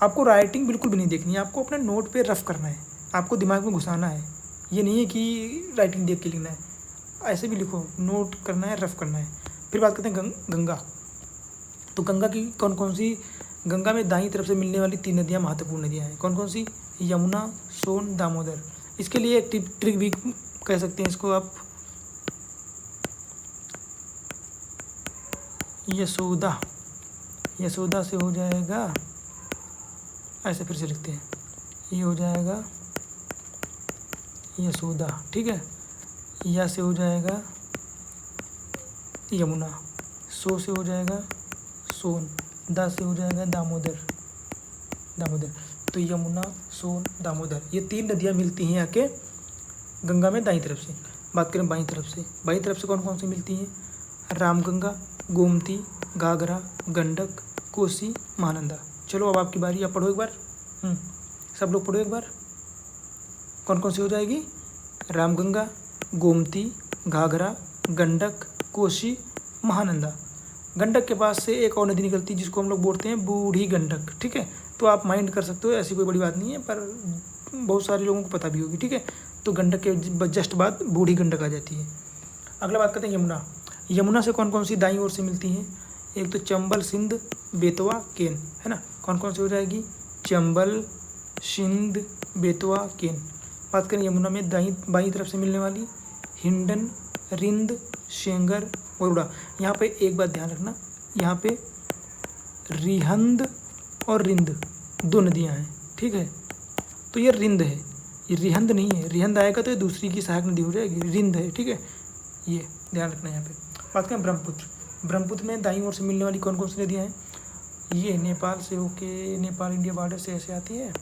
आपको राइटिंग बिल्कुल भी नहीं देखनी है, आपको अपने नोट पे रफ करना है, आपको दिमाग में घुसाना है। ये नहीं है कि राइटिंग देख के लिखना है, ऐसे भी लिखो, नोट करना है, रफ करना है। फिर बात करते हैं गंगा। तो गंगा की कौन कौन सी, गंगा में दाईं तरफ से मिलने वाली 3 नदियाँ महत्वपूर्ण नदियाँ हैं। कौन कौन सी, यमुना, सोन, दामोदर। इसके लिए एक ट्रिक भी कह सकते हैं इसको आप, यशोदा से हो जाएगा, ऐसे फिर से लिखते हैं, ये हो जाएगा यशोदा, ठीक है। या से हो जाएगा यमुना, सो से हो जाएगा सोन, दा से हो जाएगा दामोदर। तो यमुना, सोन, दामोदर, ये 3 नदियाँ मिलती हैं आके गंगा में दाईं तरफ से। बात करें बाईं तरफ से कौन कौन सी मिलती हैं, रामगंगा, गोमती, घाघरा, गंडक, कोसी, महानंदा। चलो अब आपकी बारी, आप पढ़ो एक बार, सब लोग पढ़ो एक बार। कौन कौन सी हो जाएगी, रामगंगा, गोमती, घाघरा, गंडक, कोसी, महानंदा। गंडक के पास से एक और नदी निकलती है जिसको हम लोग बोलते हैं बूढ़ी गंडक, ठीक है। तो आप माइंड कर सकते हो, ऐसी कोई बड़ी बात नहीं है, पर बहुत सारे लोगों को पता भी होगी, ठीक है। तो गंडक के जस्ट बाद बूढ़ी गंडक आ जाती है। अगला बात करते हैं यमुना। यमुना से कौन कौन सी दाईं ओर से मिलती हैं, एक तो चंबल, सिंध, बेतवा, केन, है ना। कौन कौन सी हो जाएगी, चंबल, सिंध, बेतवा, केन। बात करें यमुना में बाईं तरफ से मिलने वाली, हिंडन, रिंद, शेंगर, वरुड़ा। यहाँ पे एक बात ध्यान रखना, यहाँ पे रिहंद और रिंद 2 नदियाँ हैं, ठीक है। तो ये रिंद है, ये रिहंद नहीं है, रिहंद आएगा तो ये दूसरी की सहायक नदी हो जाएगी, रिंद है, ठीक है, ये ध्यान रखना है यहाँ पे। बात करें ब्रह्मपुत्र, ब्रह्मपुत्र में दाईं ओर से मिलने वाली कौन कौन सी नदियाँ हैं? ये नेपाल से होके, नेपाल इंडिया बॉर्डर से ऐसे आती है,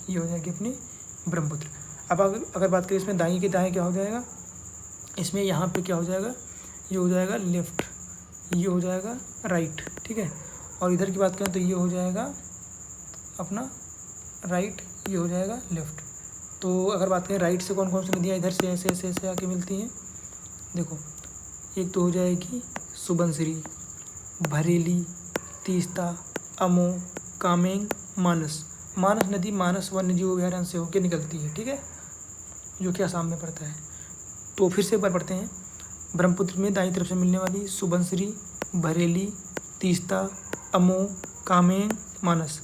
ये हो जाएगी अपनी ब्रह्मपुत्र। अब अगर बात करें इसमें दाईं के दाएँ क्या हो जाएगा, इसमें यहाँ पे क्या हो जाएगा, ये हो जाएगा लेफ्ट, ये हो जाएगा राइट, ठीक है। और इधर की बात करें तो ये हो जाएगा अपना राइट, ये हो जाएगा लेफ्ट। तो अगर बात करें राइट से कौन कौन सी नदियाँ इधर से ऐसे ऐसे ऐसे आके मिलती हैं, देखो एक तो हो जाएगी सुबनसिरी, भरेली, तीस्ता, अमो, कामेंग, मानस। मानस नदी मानस वन्यजीव अभयारण्य से होकर निकलती है, ठीक है, जो कि असम में पड़ता है। तो फिर से एक बार पढ़ते हैं, ब्रह्मपुत्र में दाईं तरफ से मिलने वाली सुबनसिरी, भरेली, तीस्ता, अमो, कामेंग, मानस।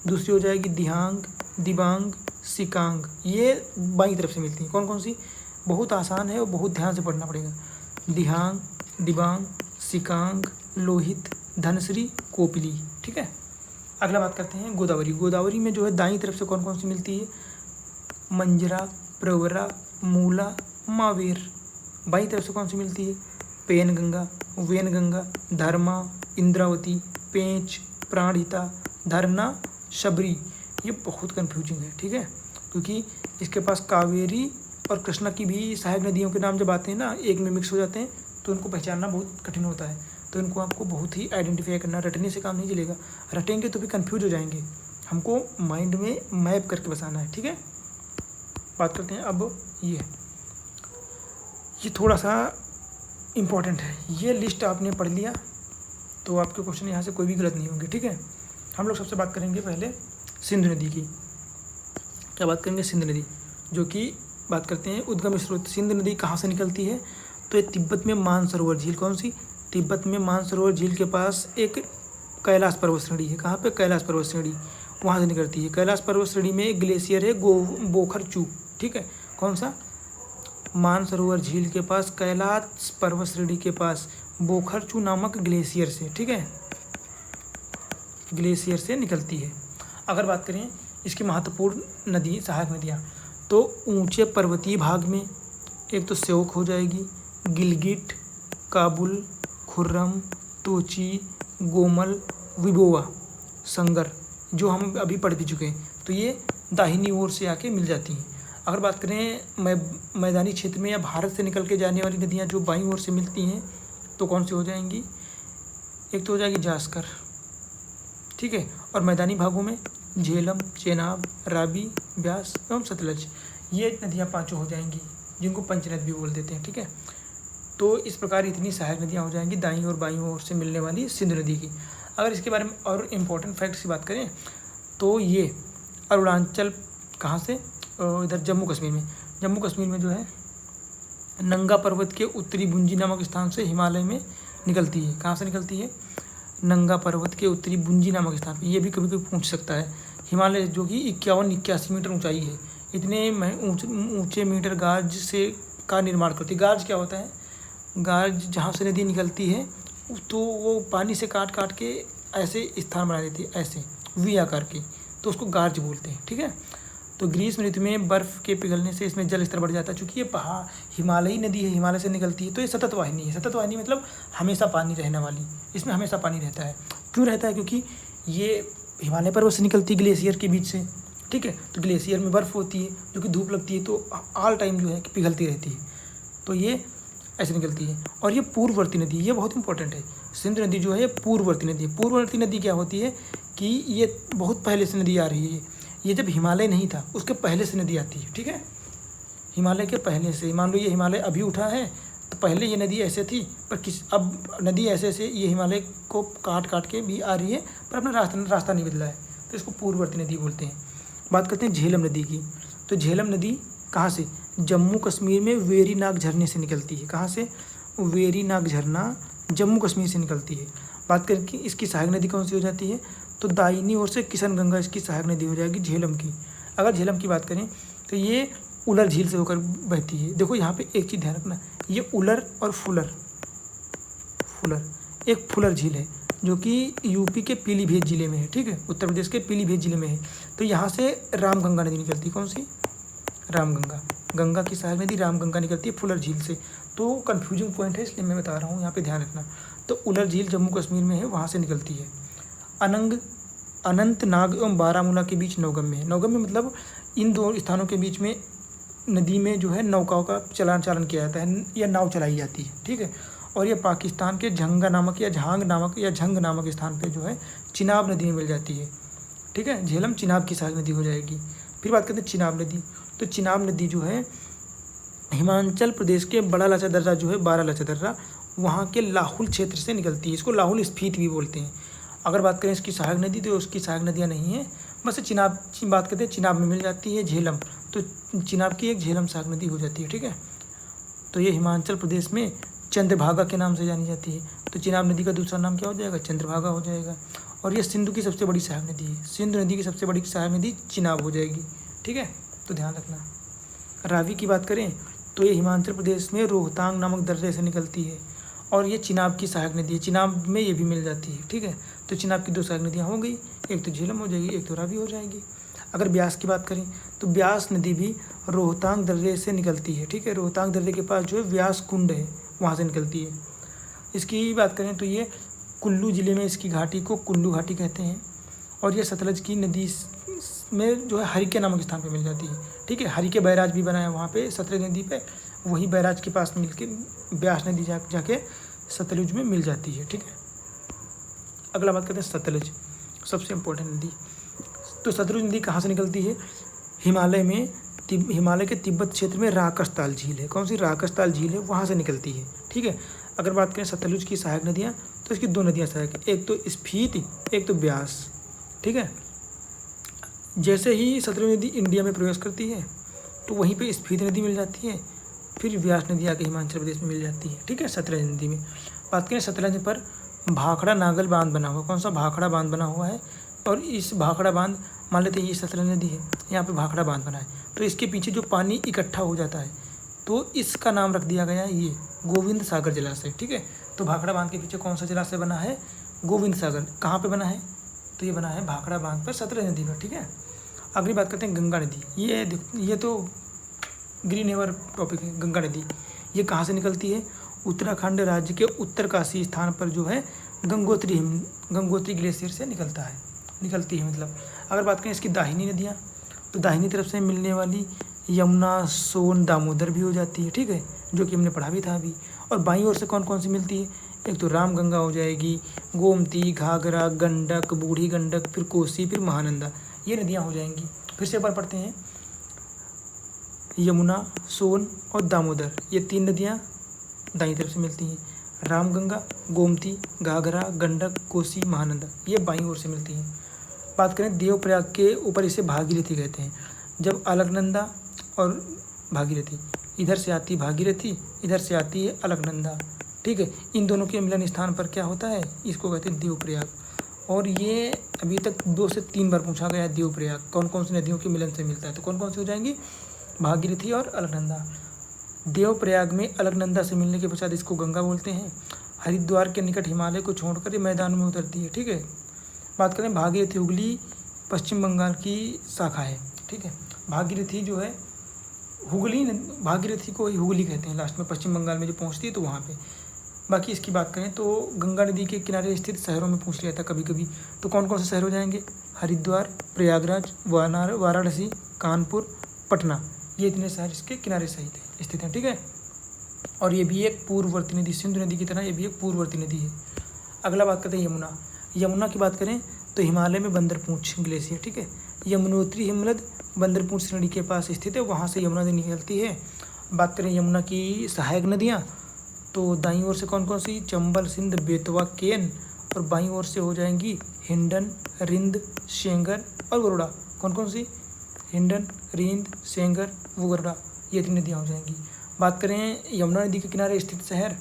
दूसरी हो जाएगी दिहांग, दिबांग, सिकांग, ये बाईं तरफ से मिलती हैं। कौन कौन सी? बहुत आसान है और बहुत ध्यान से पढ़ना पड़ेगा। दिहांग, दिबांग, सिकांग, लोहित, धनश्री, कोपिली, ठीक है। अगला बात करते हैं गोदावरी। गोदावरी में जो है दाईं तरफ से कौन कौन सी मिलती है? मंजरा, प्रवरा, मूला, मावेर। बाईं तरफ से कौन सी मिलती है? पेनगंगा, वेनगंगा, धर्मा, इंद्रावती, पेंच, प्राणहिता, धरना, शबरी। ये बहुत कन्फ्यूजिंग है, ठीक है, क्योंकि इसके पास कावेरी और कृष्णा की भी सहायक नदियों के नाम जब आते हैं ना, एक में मिक्स हो जाते हैं, तो उनको पहचानना बहुत कठिन होता है। तो इनको आपको बहुत ही आइडेंटिफाई करना, रटने से काम नहीं चलेगा, रटेंगे तो भी कन्फ्यूज हो जाएंगे, हमको माइंड में मैप करके बसाना है, ठीक है। बात करते हैं अब ये थोड़ा सा इम्पॉर्टेंट है। ये लिस्ट आपने पढ़ लिया तो आपके क्वेश्चन यहाँ से कोई भी गलत नहीं होंगे, ठीक है। हम लोग सबसे बात करेंगे पहले सिंधु नदी की। क्या बात करेंगे? सिंधु नदी, जो कि बात करते हैं उद्गम स्रोत। सिंधु नदी कहाँ से निकलती है? तो ये तिब्बत में मानसरोवर झील, कौन सी? तिब्बत में मानसरोवर झील के पास एक कैलाश पर्वत श्रेणी है। कहाँ पे? कैलाश पर्वत श्रेणी, वहाँ से निकलती है। कैलाश पर्वत श्रेणी में एक ग्लेशियर है बोखरचू, ठीक है। कौन सा? मानसरोवर झील के पास कैलाश पर्वत श्रेणी के पास बोखरचू नामक ग्लेशियर से, ठीक है, ग्लेशियर से निकलती है। अगर बात करें इसकी महत्वपूर्ण नदी, सहायक नदियाँ, तो ऊंचे पर्वतीय भाग में एक तो श्योक हो जाएगी, गिलगिट, काबुल, खुर्रम, तोची, गोमल, विबोवा, संगर, जो हम अभी पढ़ भी चुके हैं। तो ये दाहिनी ओर से आके मिल जाती हैं। अगर बात करें मैदानी क्षेत्र में या भारत से निकल के जाने वाली नदियाँ जो बाईं ओर से मिलती हैं, तो कौन सी हो जाएंगी? एक तो हो जाएगी जास्कर, ठीक है, और मैदानी भागों में झेलम, चेनाब, रावी, ब्यास एवं सतलज, ये नदियाँ पांचों हो जाएंगी, जिनको पंचनद भी बोल देते हैं, ठीक है। तो इस प्रकार इतनी सहायक नदियाँ हो जाएंगी दाईं और बाईं ओर से मिलने वाली सिंधु नदी की। अगर इसके बारे में और इम्पोर्टेंट फैक्ट्स की बात करें तो ये अरुणाचल, कहाँ से? इधर जम्मू कश्मीर में जो है नंगा पर्वत के उत्तरी बुंजी नामक स्थान से हिमालय में निकलती है। कहाँ से निकलती है? नंगा पर्वत के उत्तरी बुंजी नामक स्थान पर। ये भी कभी कभी पूछ सकता है। हिमालय जो कि 81 मीटर ऊंचाई है, इतने ऊंचे मीटर गार्ज से का निर्माण करती है। गार्ज क्या होता है? गार्ज जहाँ से नदी निकलती है तो वो पानी से काट काट के ऐसे स्थान बना देती है, ऐसे वी आकार के, तो उसको गार्ज बोलते हैं, ठीक है। तो ग्रीष्म ऋतु में बर्फ़ के पिघलने से इसमें जल स्तर बढ़ जाता है। चूँकि ये पहाड़ हिमालयी नदी है, हिमालय से निकलती है, तो ये सतत वाहिनी है। सतत वाहिनी मतलब हमेशा पानी रहने वाली, इसमें हमेशा पानी रहता है। क्यों रहता है? क्योंकि ये हिमालय पर्वत से निकलती है ग्लेशियर के बीच से, ठीक है। तो ग्लेशियर में बर्फ़ होती है, जो कि धूप लगती है तो ऑल टाइम जो है कि पिघलती रहती है, तो ये ऐसे निकलती है। और ये पूर्ववर्ती नदी, ये बहुत इंपॉर्टेंट है। सिंधु नदी जो है ये पूर्ववर्ती नदी है। पूर्ववर्ती नदी क्या होती है कि ये बहुत पहले से नदी आ रही है। ये जब हिमालय नहीं था उसके पहले से नदी आती है, ठीक है, हिमालय के पहले से। मान लो ये हिमालय अभी उठा है तो पहले ये नदी ऐसे थी, पर अब नदी ऐसे ऐसे ये हिमालय को काट काट के भी आ रही है, पर अपना रास्ता नहीं बदला है, तो इसको पूर्ववर्ती नदी बोलते हैं। बात करते हैं झेलम नदी की। तो झेलम नदी कहाँ से? जम्मू कश्मीर में वेरीनाग झरने से निकलती है। कहाँ से? वेरीनाग झरना जम्मू कश्मीर से निकलती है। बात करें कि इसकी सहायक नदी कौन सी हो जाती है, तो दाहिनी ओर से किशनगंगा इसकी सहायक नदी हो जाएगी झेलम की। अगर झेलम की बात करें तो ये उलर झील से होकर बहती है। देखो यहाँ पे एक चीज़ ध्यान रखना, ये उलर और फुलर एक फुलर झील है जो कि यूपी के पीलीभीत जिले में है, ठीक है, उत्तर प्रदेश के पीलीभीत जिले में है। तो यहाँ से रामगंगा नदी निकलती है। कौन सी? रामगंगा, गंगा की सहायक नदी रामगंगा निकलती है फुलर झील से। तो कन्फ्यूजिंग पॉइंट है इसलिए मैं बता रहा हूँ, यहाँ पे ध्यान रखना। तो उलर झील जम्मू कश्मीर में है, वहाँ से निकलती है। अनंग अनंतनाग एवं बारामूला के बीच नौगम्य है। नौगम्य मतलब इन दो स्थानों के बीच में नदी में जो है नौकाओं का चालन किया जाता है या नाव चलाई जाती है, ठीक है। और ये पाकिस्तान के झंगा नामक या झांग नामक या झंग नामक स्थान पे जो है चिनाब नदी में मिल जाती है, ठीक है। झेलम चिनाब की सहायक नदी हो जाएगी। फिर बात करते हैं चिनाब नदी। तो चिनाब नदी जो है हिमाचल प्रदेश के बड़ा लचा दर्रा जो है, बारा लचा दर्रा, वहाँ के लाहुल क्षेत्र से निकलती है। इसको लाहुल स्फीत भी बोलते हैं। अगर बात करें इसकी सहायक नदी, तो उसकी सहायक नदियाँ नहीं है, बस चिनाब की बात करते हैं। चिनाब में मिल जाती है झेलम, तो चिनाब की एक झेलम सहायक नदी हो जाती है, ठीक है। तो ये हिमाचल प्रदेश में चंद्रभागा के नाम से जानी जाती है। तो चिनाब नदी का दूसरा नाम क्या हो जाएगा? चंद्रभागा हो जाएगा। और ये सिंधु की सबसे बड़ी सहायक नदी है। सिंधु नदी की सबसे बड़ी सहायक नदी चिनाब हो जाएगी, ठीक है। तो ध्यान रखना। रावी की बात करें तो ये हिमाचल प्रदेश में रोहतांग नामक दर्रे से निकलती है और ये चिनाब की सहायक नदी है। चिनाब में ये भी मिल जाती है, ठीक है। तो चिनाब की दो सहायक नदियाँ हो गई, एक तो झेलम हो जाएगी, एक तो रावी हो जाएगी। अगर ब्यास की बात करें तो ब्यास नदी भी रोहतांग दर्रे से निकलती है, ठीक है। रोहतांग दर्रे के पास जो है व्यास कुंड है, वहाँ से निकलती है। इसकी बात करें तो ये कुल्लू ज़िले में इसकी घाटी को कुल्लू घाटी कहते हैं। और ये सतलज की नदी में जो है हरिके नामक स्थान पे मिल जाती है, ठीक है। हरिके बैराज भी बना है वहाँ पे सतलज नदी पे, वही बैराज के पास मिल के ब्यास नदी जाके सतलुज में मिल जाती है, ठीक है। अगला बात करते हैं सतलज, सबसे इम्पोर्टेंट नदी। तो सतलुज नदी कहाँ से निकलती है? हिमालय में, हिमालय के तिब्बत क्षेत्र में राकसताल झील है। कौन सी? राकसताल झील है, वहाँ से निकलती है, ठीक है। अगर बात करें सतलुज की सहायक नदियाँ, तो इसकी दो नदियाँ सहायक है, एक तो स्फीति, एक तो ब्यास, ठीक है। जैसे ही सतलुज नदी इंडिया में प्रवेश करती है तो वहीं पे स्फीति नदी मिल जाती है, फिर व्यास नदी आके हिमाचल प्रदेश में मिल जाती है, ठीक है, सतलज नदी में। बात करें सतलज पर भाखड़ा नागल बांध बना हुआ। कौन सा? भाखड़ा बांध बना हुआ है। और इस भाखड़ा बांध, मान लेते हैं ये सतलज नदी है, यहाँ पे भाखड़ा बांध बना है, तो इसके पीछे जो पानी इकट्ठा हो जाता है तो इसका नाम रख दिया गया है ये गोविंद सागर जलाशय, ठीक है। तो भाखड़ा बांध के पीछे कौन सा जलाशय बना है? गोविंद सागर। कहाँ पे बना है? तो ये बना है भाखड़ा बांध पर, सतलज नदी पर, ठीक है। अगली बात करते हैं गंगा नदी। ये तो ग्रीन एवर टॉपिक है। गंगा नदी ये कहाँ से निकलती है? उत्तराखंड राज्य के उत्तरकाशी स्थान पर जो है गंगोत्री ग्लेशियर से निकलती है मतलब। अगर बात करें इसकी दाहिनी नदियाँ, तो दाहिनी तरफ से मिलने वाली यमुना, सोन, दामोदर भी हो जाती है, ठीक है, जो कि हमने पढ़ा भी था अभी। और बाईं ओर से कौन कौन सी मिलती है? एक तो रामगंगा हो जाएगी, गोमती, घाघरा, गंडक, बूढ़ी गंडक, फिर कोसी, फिर महानंदा, ये नदियाँ हो जाएंगी। फिर से एक बार पढ़ते हैं। यमुना, सोन और दामोदर, ये तीन नदियाँ दाईं तरफ से मिलती हैं। रामगंगा, गोमती, घाघरा, गंडक, कोसी, महानंदा, ये बाईं ओर से मिलती हैं। बात करें देवप्रयाग के ऊपर, इसे भागीरथी कहते हैं। जब अलकनंदा और भागीरथी, इधर से आती भागीरथी, इधर से आती है अलकनंदा, ठीक है, इन दोनों के मिलन स्थान पर क्या होता है? इसको कहते हैं देवप्रयाग। और ये अभी तक 2 से 3 बार पूछा गया है देवप्रयाग कौन कौन सी नदियों के मिलन से मिलता है। तो कौन कौन सी हो जाएंगी? भागीरथी और अलकनंदा। देवप्रयाग में अलकनंदा से मिलने के पश्चात इसको गंगा बोलते हैं। हरिद्वार के निकट हिमालय को छोड़कर ये मैदान में उतरती है, ठीक है। बात करें भागीरथी, हुगली पश्चिम बंगाल की शाखा है, ठीक है। भागीरथी जो है भागीरथी को ही हुगली कहते हैं, लास्ट में पश्चिम बंगाल में जो पहुंचती है तो वहाँ पे। बाकी इसकी बात करें तो गंगा नदी के किनारे स्थित शहरों में पूछ लिया था कभी कभी, तो कौन कौन से शहर हो जाएंगे? हरिद्वार, प्रयागराज, वाराणसी, कानपुर, पटना, ये इतने शहर इसके किनारे सहित स्थित हैं, ठीक है। और ये भी एक पूर्ववर्ती नदी, सिंधु नदी की तरह ये भी एक पूर्ववर्ती नदी है। अगला बात करते हैं यमुना। यमुना की बात करें तो हिमालय में बंदरपूंछ ग्लेशियर, ठीक है, यमुनोत्री हिमनद बंदरपूंछ श्रेणी के पास स्थित है, वहाँ से यमुना नदी निकलती है। बात करें यमुना की सहायक नदियाँ, तो दाईं ओर से कौन कौन सी? चंबल, सिंध, बेतवा, केन, और बाईं ओर से हो जाएंगी हिंडन, रिंद, सेंगर और वरोड़ा। कौन कौन सी? हिंडन, रिंद, सेंगर, वरोड़ा, ये 3 नदियाँ हो जाएंगी। बात करें यमुना नदी के किनारे स्थित शहर,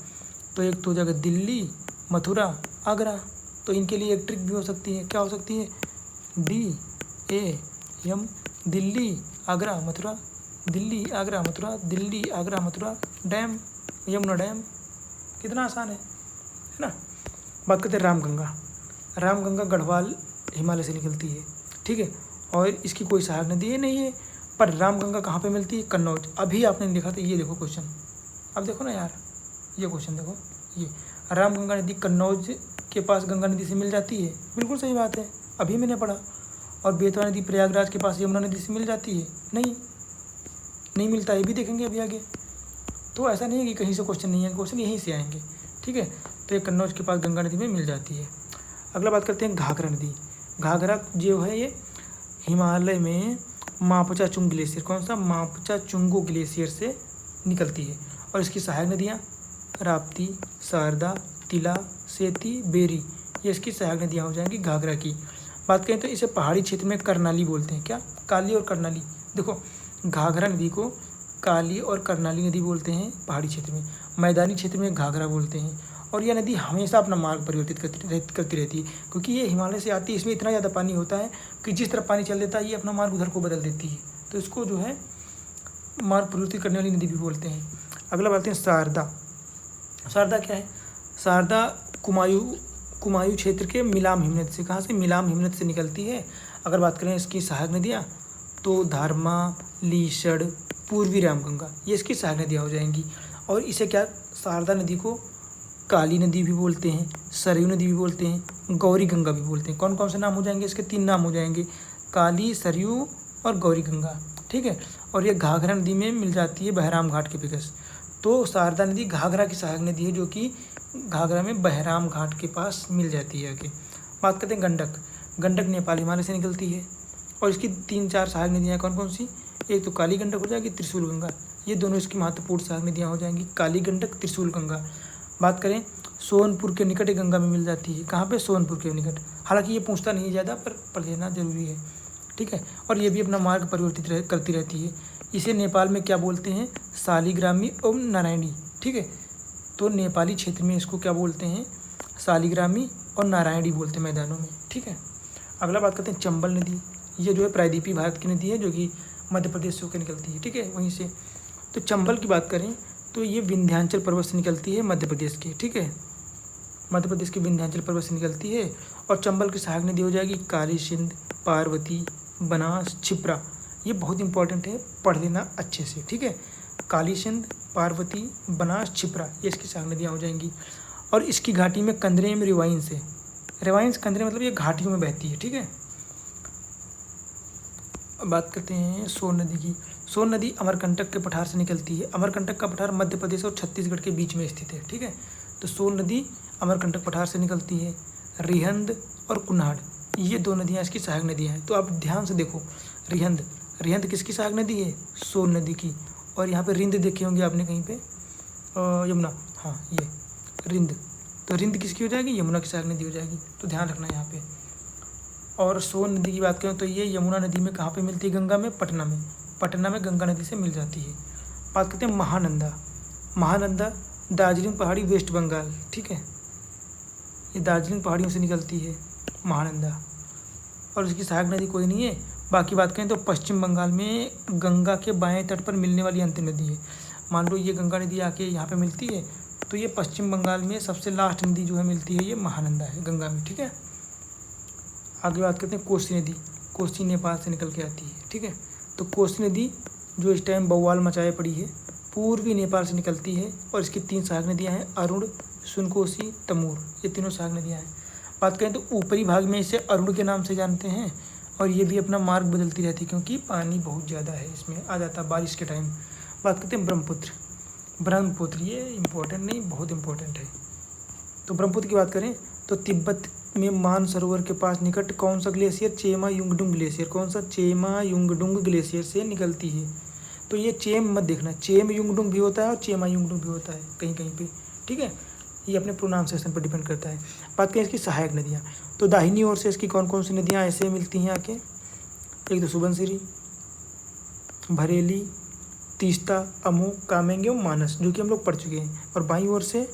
तो एक तो जगह दिल्ली, मथुरा, आगरा, तो इनके लिए एक ट्रिक भी हो सकती है। क्या हो सकती है? DAM, Delhi, Agra, Mathura, Delhi, Agra, Mathura, Delhi, Agra, Mathura, dam, Yamuna dam. कितना आसान है ना। बात करते हैं रामगंगा। रामगंगा गढ़वाल हिमालय से निकलती है, ठीक है, और इसकी कोई सहायक नदी नहीं है। पर रामगंगा कहाँ पे मिलती है? कन्नौज। अभी आपने लिखा था, ये देखो क्वेश्चन, अब देखो ना यार, ये क्वेश्चन देखो, ये रामगंगा नदी कन्नौज के पास गंगा नदी से मिल जाती है। बिल्कुल सही बात है, अभी मैंने पढ़ा। और बेतवा नदी प्रयागराज के पास यमुना नदी से मिल जाती है? नहीं मिलता, ये भी देखेंगे अभी आगे। तो ऐसा नहीं है कि कहीं से क्वेश्चन नहीं है, क्वेश्चन यहीं से आएंगे, ठीक है। तो ये कन्नौज के पास गंगा नदी में मिल जाती है। अगला बात करते हैं घाघरा नदी। घाघरा जो है ये हिमालय में मापचा चुंग ग्लेशियर, कौन सा? मापचा चुंगो ग्लेशियर से निकलती है। और इसकी सहायक नदियाँ राप्ती, शारदा, तिला, सेती, बेरी, ये इसकी सहायक नदियाँ हो जाएंगी घाघरा की। बात करें तो इसे पहाड़ी क्षेत्र में करनाली बोलते हैं। क्या? काली और करनाली। देखो, घाघरा नदी को काली और करनाली नदी बोलते हैं पहाड़ी क्षेत्र में, मैदानी क्षेत्र में घाघरा बोलते हैं। और यह नदी हमेशा अपना मार्ग परिवर्तित करती रहती है, क्योंकि ये हिमालय से आती है, इसमें इतना ज़्यादा पानी होता है कि जिस तरफ पानी चल देता है ये अपना मार्ग उधर को बदल देती है। तो इसको जो है मार्ग परिवर्तित करने वाली नदी भी बोलते हैं। अगला बात है शारदा। शारदा क्या है? शारदा कुमायूं क्षेत्र के मिलाम हिमनद से, कहाँ से? मिलाम हिमनद से निकलती है। अगर बात करें इसकी सहायक नदियाँ तो धारमा, लीशड़, पूर्वी रामगंगा, ये इसकी सहायक नदियाँ हो जाएंगी। और इसे क्या, शारदा नदी को काली नदी भी बोलते हैं, सरयू नदी भी बोलते हैं, गौरी गंगा भी बोलते हैं। कौन कौन से नाम हो जाएंगे इसके? 3 नाम हो जाएंगे, काली, सरयू और गौरी गंगा, ठीक है। और ये घाघरा नदी में मिल जाती है बहराम घाट के पास। तो शारदा नदी घाघरा की सहायक नदी है, जो कि घाघरा में बहराम घाट के पास मिल जाती है आगे। बात करते हैं गंडक। गंडक नेपाल हिमालय से निकलती है और इसकी 3-4 सहायक नदियाँ कौन कौन सी? एक तो काली गंडक हो जाएगी, त्रिशूल गंगा, ये दोनों इसकी महत्वपूर्ण सहायक नदियाँ हो जाएंगी, काली गंडक, त्रिशूल गंगा। बात करें सोनपुर के निकट गंगा में मिल जाती है। कहाँ पे? सोनपुर के निकट। हालांकि ये पूछता नहीं ज़्यादा, पर पढ़ लेना जरूरी है, ठीक है। और ये भी अपना मार्ग परिवर्तित करती रहती है। इसे नेपाल में क्या बोलते हैं? शालिग्रामी और नारायणी, ठीक है। तो नेपाली क्षेत्र में इसको क्या बोलते हैं? शालिग्रामी और नारायणी बोलते हैं मैदानों में, ठीक है। अगला बात करते हैं चंबल नदी। ये जो है प्रायद्वीपीय भारत की नदी है, जो कि मध्य प्रदेश से होकर निकलती है, ठीक है, वहीं से। तो चंबल की बात करें तो ये विंध्याचल पर्वत से निकलती है मध्य प्रदेश के, ठीक है, मध्य प्रदेश के विंध्याचल पर्वत से निकलती है। और चंबल की सहायक नदी हो जाएगी काली सिंध, पार्वती, बनास, क्षिप्रा। ये बहुत इंपॉर्टेंट है, पढ़ लेना अच्छे से, ठीक है। काली सिंध, पार्वती, बनास, क्षिप्रा, ये इसकी सहायक नदियाँ हो जाएंगी। और इसकी घाटी में कंदरे में रिवाइंस है। रिवाइंस कंदरे मतलब ये घाटियों में बहती है, ठीक है। अब बात करते हैं सोन नदी की। सोन नदी अमरकंटक के पठार से निकलती है। अमरकंटक का पठार मध्य प्रदेश और छत्तीसगढ़ के बीच में स्थित है, ठीक है। तो सोन नदी अमरकंटक पठार से निकलती है। रिहंद और कुन्हाड़, ये 2 नदियाँ इसकी सहायक नदियाँ हैं। तो आप ध्यान से देखो, रिहंद किसकी सहायक नदी है? सोन नदी की। और यहाँ पे रिंद देखे होंगे आपने कहीं पे, यमुना, हाँ ये रिंद, तो रिंद किसकी हो जाएगी? यमुना की सहायक नदी हो जाएगी। तो ध्यान रखना यहाँ पे। और सोन नदी की बात करें तो ये यमुना नदी में कहाँ पे मिलती है? गंगा में, पटना में गंगा नदी से मिल जाती है। बात करते हैं महानंदा दार्जिलिंग पहाड़ी, वेस्ट बंगाल, ठीक है, ये दार्जिलिंग पहाड़ियों से निकलती है महानंदा। और इसकी सहायक नदी कोई नहीं है। बाकी बात करें तो पश्चिम बंगाल में गंगा के बाएं तट पर मिलने वाली अंतिम नदी है। मान लो ये गंगा नदी आके यहाँ पे मिलती है, तो ये पश्चिम बंगाल में सबसे लास्ट नदी जो है मिलती है, ये महानंदा है गंगा में, ठीक है। आगे बात करते हैं कोसी नदी। कोसी नेपाल से निकल के आती है, ठीक है। तो कोसी नदी जो इस टाइम बवाल मचाए पड़ी है, पूर्वी नेपाल से निकलती है। और इसकी 3 सहायक नदियाँ हैं, अरुण, सुनकोसी, तमूर, ये तीनों सहायक नदियाँ हैं। बात करें तो ऊपरी भाग में इसे अरुण के नाम से जानते हैं। और ये भी अपना मार्ग बदलती रहती है, क्योंकि पानी बहुत ज़्यादा है इसमें, आ जाता है बारिश के टाइम। बात करते हैं ब्रह्मपुत्र, ये इम्पोर्टेंट नहीं, बहुत इम्पोर्टेंट है। तो ब्रह्मपुत्र की बात करें तो तिब्बत में मानसरोवर के पास निकट कौन सा ग्लेशियर? चेमा युंगडुंग ग्लेशियर। कौन सा? चेमा युंगडुंग ग्लेशियर से निकलती है। तो ये चेम मत देखना, चेम युंगडुंग भी होता है और चेमा युंगडुंग भी होता है कहीं कहीं पे, ठीक है। ये अपने प्रोनाउंसिएशन पर डिपेंड करता है। बात करें इसकी सहायक नदियाँ, तो दाहिनी ओर से इसकी कौन कौन सी नदियाँ ऐसे मिलती हैं आके? एक तो सुबनसिरी, भरेली, तीस्ता, अमू, कामेंगे और मानस, जो कि हम लोग पढ़ चुके हैं। और बाईं ओर से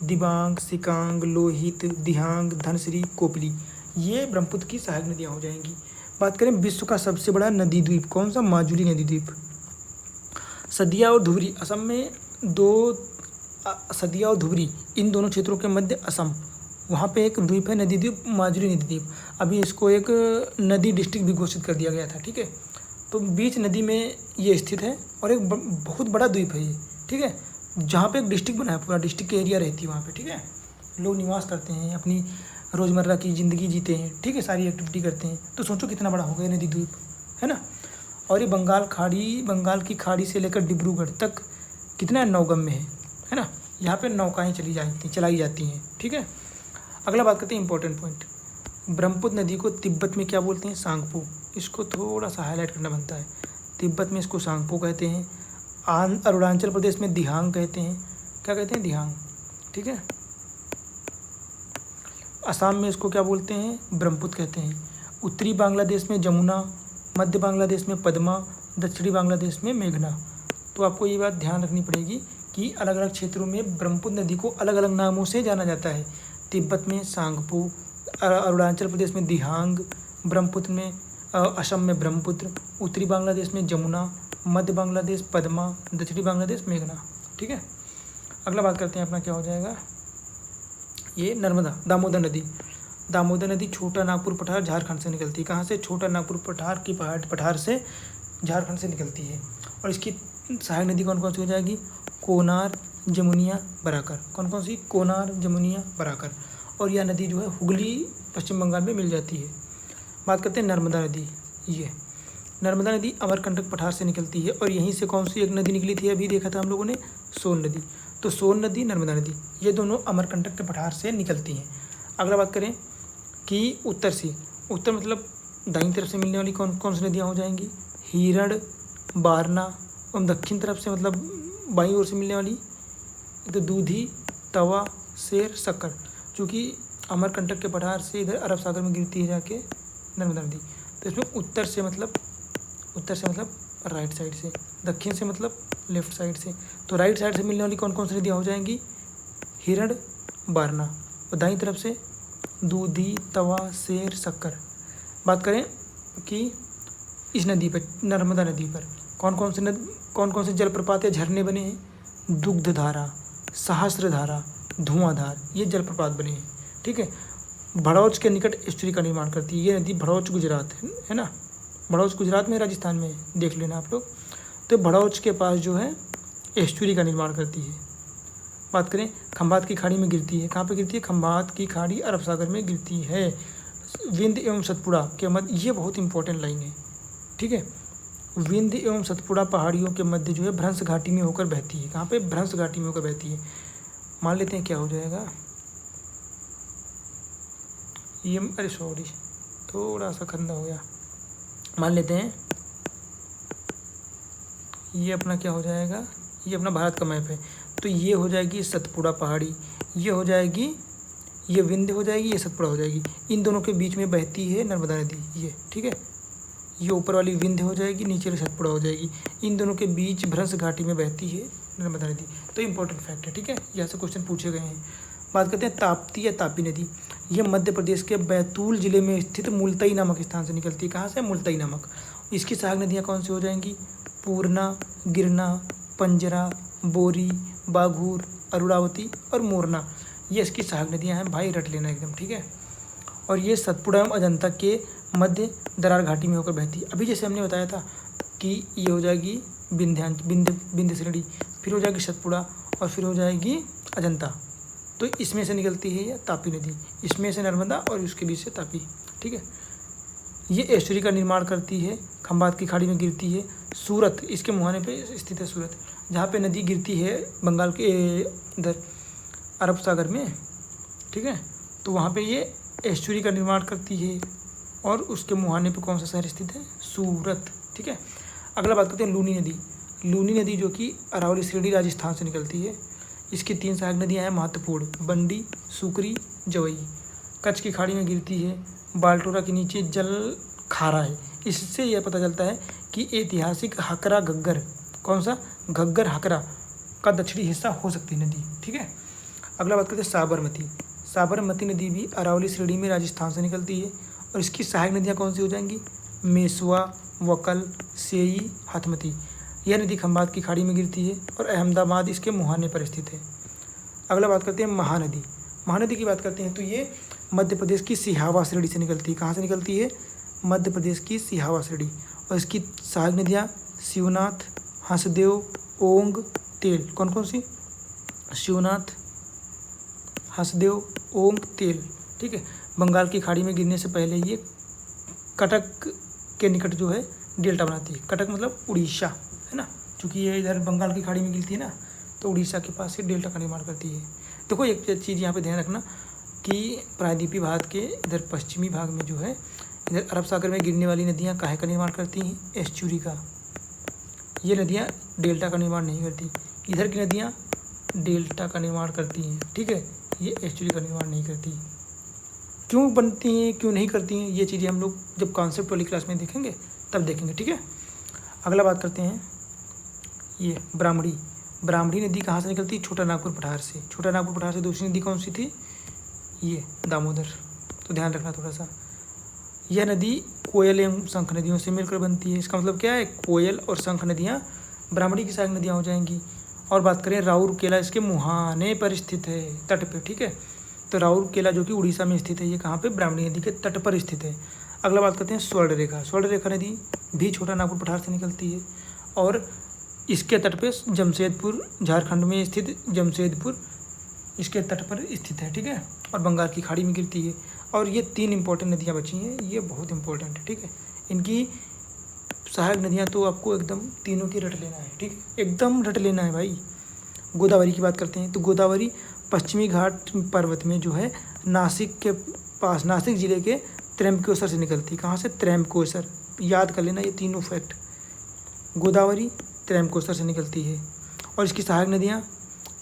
दिबांग, सिकांग, लोहित, दिहांग, धनसिरी, कोपली, ये ब्रह्मपुत्र की सहायक नदियाँ हो जाएंगी। बात करें विश्व का सबसे बड़ा नदी द्वीप, कौन सा? माजुली नदी द्वीप। सदिया और धुबरी, असम में 2 सदिया और धुबरी, इन दोनों क्षेत्रों के मध्य असम, वहाँ पे एक द्वीप है नदी द्वीप, माजुली नदी द्वीप। अभी इसको एक नदी डिस्ट्रिक्ट भी घोषित कर दिया गया था, ठीक है। तो बीच नदी में ये स्थित है और एक बहुत बड़ा द्वीप है ये, ठीक है, जहाँ पे एक डिस्ट्रिक्ट बना है, पूरा डिस्ट्रिक्ट की एरिया रहती है वहाँ पे, ठीक है। लोग निवास करते हैं, अपनी रोज़मर्रा की ज़िंदगी जीते हैं, ठीक है, सारी एक्टिविटी करते हैं। तो सोचो कितना बड़ा होगा ये नदी द्वीप, है ना। और ये बंगाल की खाड़ी से लेकर डिब्रूगढ़ तक कितना नौगम्य है ना। यहाँ पे नौकाएँ चलाई जाती हैं, ठीक है। अगला बात करते हैं इंपॉर्टेंट पॉइंट, ब्रह्मपुत्र नदी को तिब्बत में क्या बोलते हैं? सांगपो। इसको थोड़ा सा हाईलाइट करना बनता है। तिब्बत में इसको सांगपो कहते हैं, अरुणाचल प्रदेश में दिहांग कहते हैं। क्या कहते हैं? दिहांग, ठीक है। असम में इसको क्या बोलते हैं? ब्रह्मपुत्र कहते हैं। उत्तरी बांग्लादेश में जमुना, मध्य बांग्लादेश में पद्मा, दक्षिणी बांग्लादेश में मेघना। तो आपको ये बात ध्यान रखनी पड़ेगी कि अलग अलग क्षेत्रों में ब्रह्मपुत्र नदी को अलग अलग नामों से जाना जाता है। तिब्बत में सांगपो, अरुणाचल प्रदेश में दिहांग, ब्रह्मपुत्र में असम में ब्रह्मपुत्र, उत्तरी बांग्लादेश में जमुना, मध्य बांग्लादेश पद्मा, दक्षिणी बांग्लादेश मेघना, ठीक है। अगला बात करते हैं अपना क्या हो जाएगा, ये नर्मदा, दामोदर नदी। दामोदर नदी छोटा नागपुर पठार झारखंड से निकलती है। कहाँ से? छोटा नागपुर पठार की पठार से झारखंड से निकलती है। और इसकी सहायक नदी कौन कौन सी हो जाएगी? कोनार, जमुनिया, बराकर। कौन कौन सी? कोनार, जमुनिया, बराकर। और यह नदी जो है हुगली पश्चिम बंगाल में मिल जाती है। बात करते हैं नर्मदा नदी। ये नर्मदा नदी अमरकंटक पठार से निकलती है और यहीं से कौन सी एक नदी निकली थी, अभी देखा था हम लोगों ने, सोन नदी। तो सोन नदी, नर्मदा नदी, ये दोनों अमरकंटक के पठार से निकलती हैं। अगला बात करें कि उत्तर से, उत्तर मतलब दाईं तरफ से मिलने वाली कौन कौन सी नदियाँ हो जाएंगी? हिरण, बारना। और दक्षिण तरफ से मतलब बाईं ओर से मिलने वाली तो दूधी, तवा, शेर, शक्कर। चूँकि अमरकंटक के पठार से इधर अरब सागर में गिरती है जाके नर्मदा नदी, तो इसमें उत्तर से मतलब राइट साइड से, दक्षिण से मतलब लेफ्ट साइड से। तो राइट साइड से मिलने वाली कौन कौन सी नदियाँ हो जाएंगी? हिरण, बारना। और दाईं तरफ से दूधी, तवा, शेर, शक्कर। बात करें कि इस नदी पर, नर्मदा नदी पर कौन कौन से जलप्रपात या झरने बने हैं? दुग्धधारा, सहस्त्रधारा, धुआंधार, ये जलप्रपात बने हैं, ठीक है। भड़ौच के निकट एस्चुरी का निर्माण करती है ये नदी। भड़ौच गुजरात है ना, भड़ौच गुजरात में, राजस्थान में, देख लेना आप लोग। तो भड़ौच के पास जो है एस्चुरी का निर्माण करती है। बात करें खंभात की खाड़ी में गिरती है। कहाँ पे गिरती है? खंभात की खाड़ी अरब सागर में गिरती है। विंध्य एवं सतपुड़ा के मध्य, ये बहुत इंपॉर्टेंट लाइन है, ठीक है। विंध्य एवं सतपुड़ा पहाड़ियों के मध्य जो है भ्रंश घाटी में होकर बहती है। कहाँ पे? भ्रंश घाटी में होकर बहती है। मान लेते हैं क्या हो जाएगा ये, अरे सॉरी थोड़ा सा खंदा हो गया। मान लेते हैं ये अपना क्या हो जाएगा, ये अपना भारत का मैप है। तो ये हो जाएगी सतपुड़ा पहाड़ी, ये हो जाएगी, ये विंध्य हो जाएगी, ये सतपुड़ा हो जाएगी। इन दोनों के बीच में बहती है नर्मदा नदी, ये, ठीक है। ये ऊपर वाली विंध्य हो जाएगी, नीचे वाली सतपुड़ा हो जाएगी। इन दोनों के बीच भ्रंश घाटी में बहती है नर्मदा नदी। तो इंपॉर्टेंट फैक्ट है, ठीक है, यहाँ से क्वेश्चन पूछे गए हैं। बात करते हैं ताप्ती या तापी नदी। यह मध्य प्रदेश के बैतूल जिले में स्थित मुल्तई नामक स्थान से निकलती है। कहाँ से? मुल्तई नामक। इसकी सहायक नदियाँ कौन सी हो जाएंगी? पूर्णा, गिरना, पंजरा, बोरी, बाघूर, अरुणावती और मोरना। ये इसकी सहायक नदियाँ हैं भाई, रट लेना एकदम, ठीक है। और ये सतपुड़ा एवं अजंता के मध्य दरार घाटी में होकर बहती है। अभी जैसे हमने बताया था कि ये हो जाएगी विंध्य श्रेणी, फिर हो जाएगी सतपुड़ा और फिर हो जाएगी अजंता। तो इसमें से निकलती है ये तापी नदी, इसमें से नर्मदा और उसके बीच से तापी, ठीक है। ये एस्चुरी का निर्माण करती है, खंभात की खाड़ी में गिरती है। सूरत, इसके मुहाने पे स्थित है सूरत, जहाँ पे नदी गिरती है बंगाल के इधर अरब सागर में, ठीक है। तो वहाँ पे ये एस्चुरी का निर्माण करती है और उसके मुहाने पे कौन सा शहर स्थित है? सूरत, ठीक है। अगला बात करते हैं लूनी नदी। लूनी नदी जो कि अरावली श्रेणी राजस्थान से निकलती है। इसकी 3 सहायक नदियाँ हैं महत्वपूर्ण, बंडी, सुकरी, जवई। कच्छ की खाड़ी में गिरती है। बाल्टोरा के नीचे जल खारा है। इससे यह पता चलता है कि ऐतिहासिक हकरा घग्गर, कौन सा? घग्गर हकरा का दक्षिणी हिस्सा हो सकती है नदी, ठीक है। अगला बात करते हैं साबरमती। साबरमती नदी भी अरावली श्रेणी में राजस्थान से निकलती है और इसकी सहायक नदियाँ कौन सी हो जाएंगी? मेसवा, वकल, सेई, हथमती। यह नदी खंभात की खाड़ी में गिरती है और अहमदाबाद इसके मुहाने पर स्थित है। अगला बात करते हैं महानदी। महानदी की बात करते हैं तो ये मध्य प्रदेश की सिहावा श्रेणी से निकलती है। कहाँ से निकलती है? मध्य प्रदेश की सिहावा श्रेणी। और इसकी सहायक नदियाँ शिवनाथ, हंसदेव, ओंग, तेल। कौन कौन सी? शिवनाथ, हंसदेव, ओंग, तेल। ठीक है। बंगाल की खाड़ी में गिरने से पहले ये कटक के निकट जो है डेल्टा बनाती है। कटक मतलब उड़ीसा, है ना, क्योंकि ये इधर बंगाल की खाड़ी में गिरती है ना, तो उड़ीसा के पास ये डेल्टा का निर्माण करती है। देखो एक चीज़ यहाँ पे ध्यान रखना कि प्रायद्वीपीय भारत के इधर पश्चिमी भाग में जो है इधर अरब सागर में गिरने वाली नदियाँ काहे का निर्माण करती हैं? एस्चुरी का। ये नदियाँ डेल्टा का निर्माण नहीं करती। इधर की नदियाँ डेल्टा का निर्माण करती हैं। ठीक है, ये एस्चुरी का निर्माण नहीं करती। क्यों बनती हैं, क्यों नहीं करती हैं, ये चीज़ें हम लोग जब कॉन्सेप्ट वाली क्लास में देखेंगे तब देखेंगे। ठीक है। अगला बात करते हैं, ये ब्राह्मणी। ब्राह्मणी नदी कहाँ से निकलती है? छोटा नागपुर पठार से। छोटा नागपुर पठार से दूसरी नदी कौन सी थी? ये दामोदर। तो ध्यान रखना थोड़ा सा। यह नदी कोयल एवं शंख नदियों से मिलकर बनती है। इसका मतलब क्या है? कोयल और शंख नदियाँ ब्राह्मणी की सहायक नदियाँ हो जाएंगी। और बात करें राउरकेला, इसके मुहाने पर स्थित है, तट पे। ठीक है, तो राउरकेला जो कि उड़ीसा में स्थित है, ये कहाँ पे? ब्राह्मणी नदी के तट पर स्थित है। अगला बात करते हैं स्वर्णरेखा। स्वर्णरेखा नदी भी छोटा नागपुर पठार से निकलती है और इसके तट पे जमशेदपुर, झारखंड में स्थित जमशेदपुर इसके तट पर स्थित है। ठीक है, और बंगाल की खाड़ी में गिरती है। और ये 3 इंपॉर्टेंट नदियाँ बची हैं, ये बहुत इंपॉर्टेंट है। ठीक है, इनकी सहायक नदियाँ तो आपको एकदम तीनों की रट लेना है। ठीक है, एकदम रट लेना है भाई। गोदावरी की बात करते हैं तो गोदावरी पश्चिमी घाट पर्वत में जो है नासिक के पास, नासिक जिले के त्र्यंबकेश्वर से निकलती है। कहाँ से? त्र्यंबकेश्वर। याद कर लेना ये तीनों फैक्ट। गोदावरी त्र्यंबकेश्वर से निकलती है और इसकी सहायक नदियाँ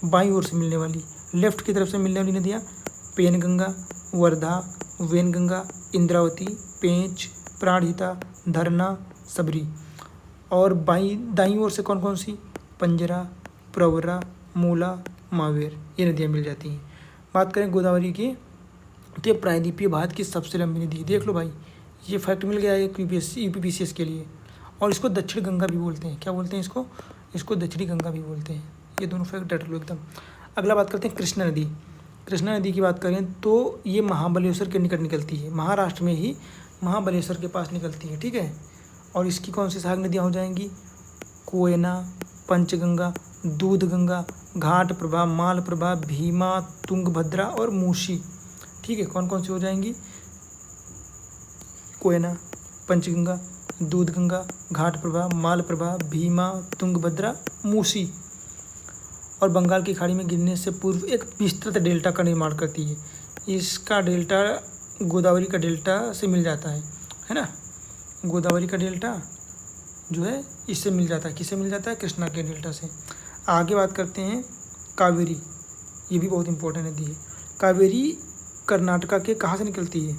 बाईं ओर से मिलने वाली, लेफ्ट की तरफ से मिलने वाली नदियाँ पेनगंगा, वर्धा, वेनगंगा, इंद्रावती, पेंच, प्राणहिता, धरना, सबरी। और दाईं ओर से कौन कौन सी? पंजरा, प्रवरा, मूला, मावेर, ये नदियाँ मिल जाती हैं। बात करें गोदावरी की तो ये प्रायद्वीपीय भारत की सबसे लंबी नदी है। देख लो भाई, ये फैक्ट मिल गया है UPPCS के लिए। और इसको दक्षिण गंगा भी बोलते हैं। क्या बोलते हैं इसको? इसको दक्षिणी गंगा भी बोलते हैं। ये दोनों फैक्ट डट लो एकदम। अगला बात करते हैं कृष्णा नदी। कृष्णा नदी की बात करें तो ये महाबलेश्वर के निकट निकलती है। महाराष्ट्र में ही महाबलेश्वर के पास निकलती है। ठीक है, और इसकी कौन सी सहायक नदियाँ हो जाएंगी? कोयना, पंचगंगा, दूधगंगा, घाट प्रभा, माल प्रभा, भीमा, तुंगभद्रा और मूसी। ठीक है, कौन कौन सी हो जाएंगी? कोयना, पंचगंगा, दूधगंगा, घाट प्रभा, माल प्रभा, भीमा, तुंगभद्रा, मूसी। और बंगाल की खाड़ी में गिरने से पूर्व एक विस्तृत डेल्टा का निर्माण करती है। इसका डेल्टा गोदावरी का डेल्टा से मिल जाता है ना। गोदावरी का डेल्टा जो है इससे मिल जाता है। किससे मिल जाता है? कृष्णा के डेल्टा से। आगे बात करते हैं कावेरी। ये भी बहुत इंपॉर्टेंट नदी है। कावेरी कर्नाटका के कहाँ से निकलती है?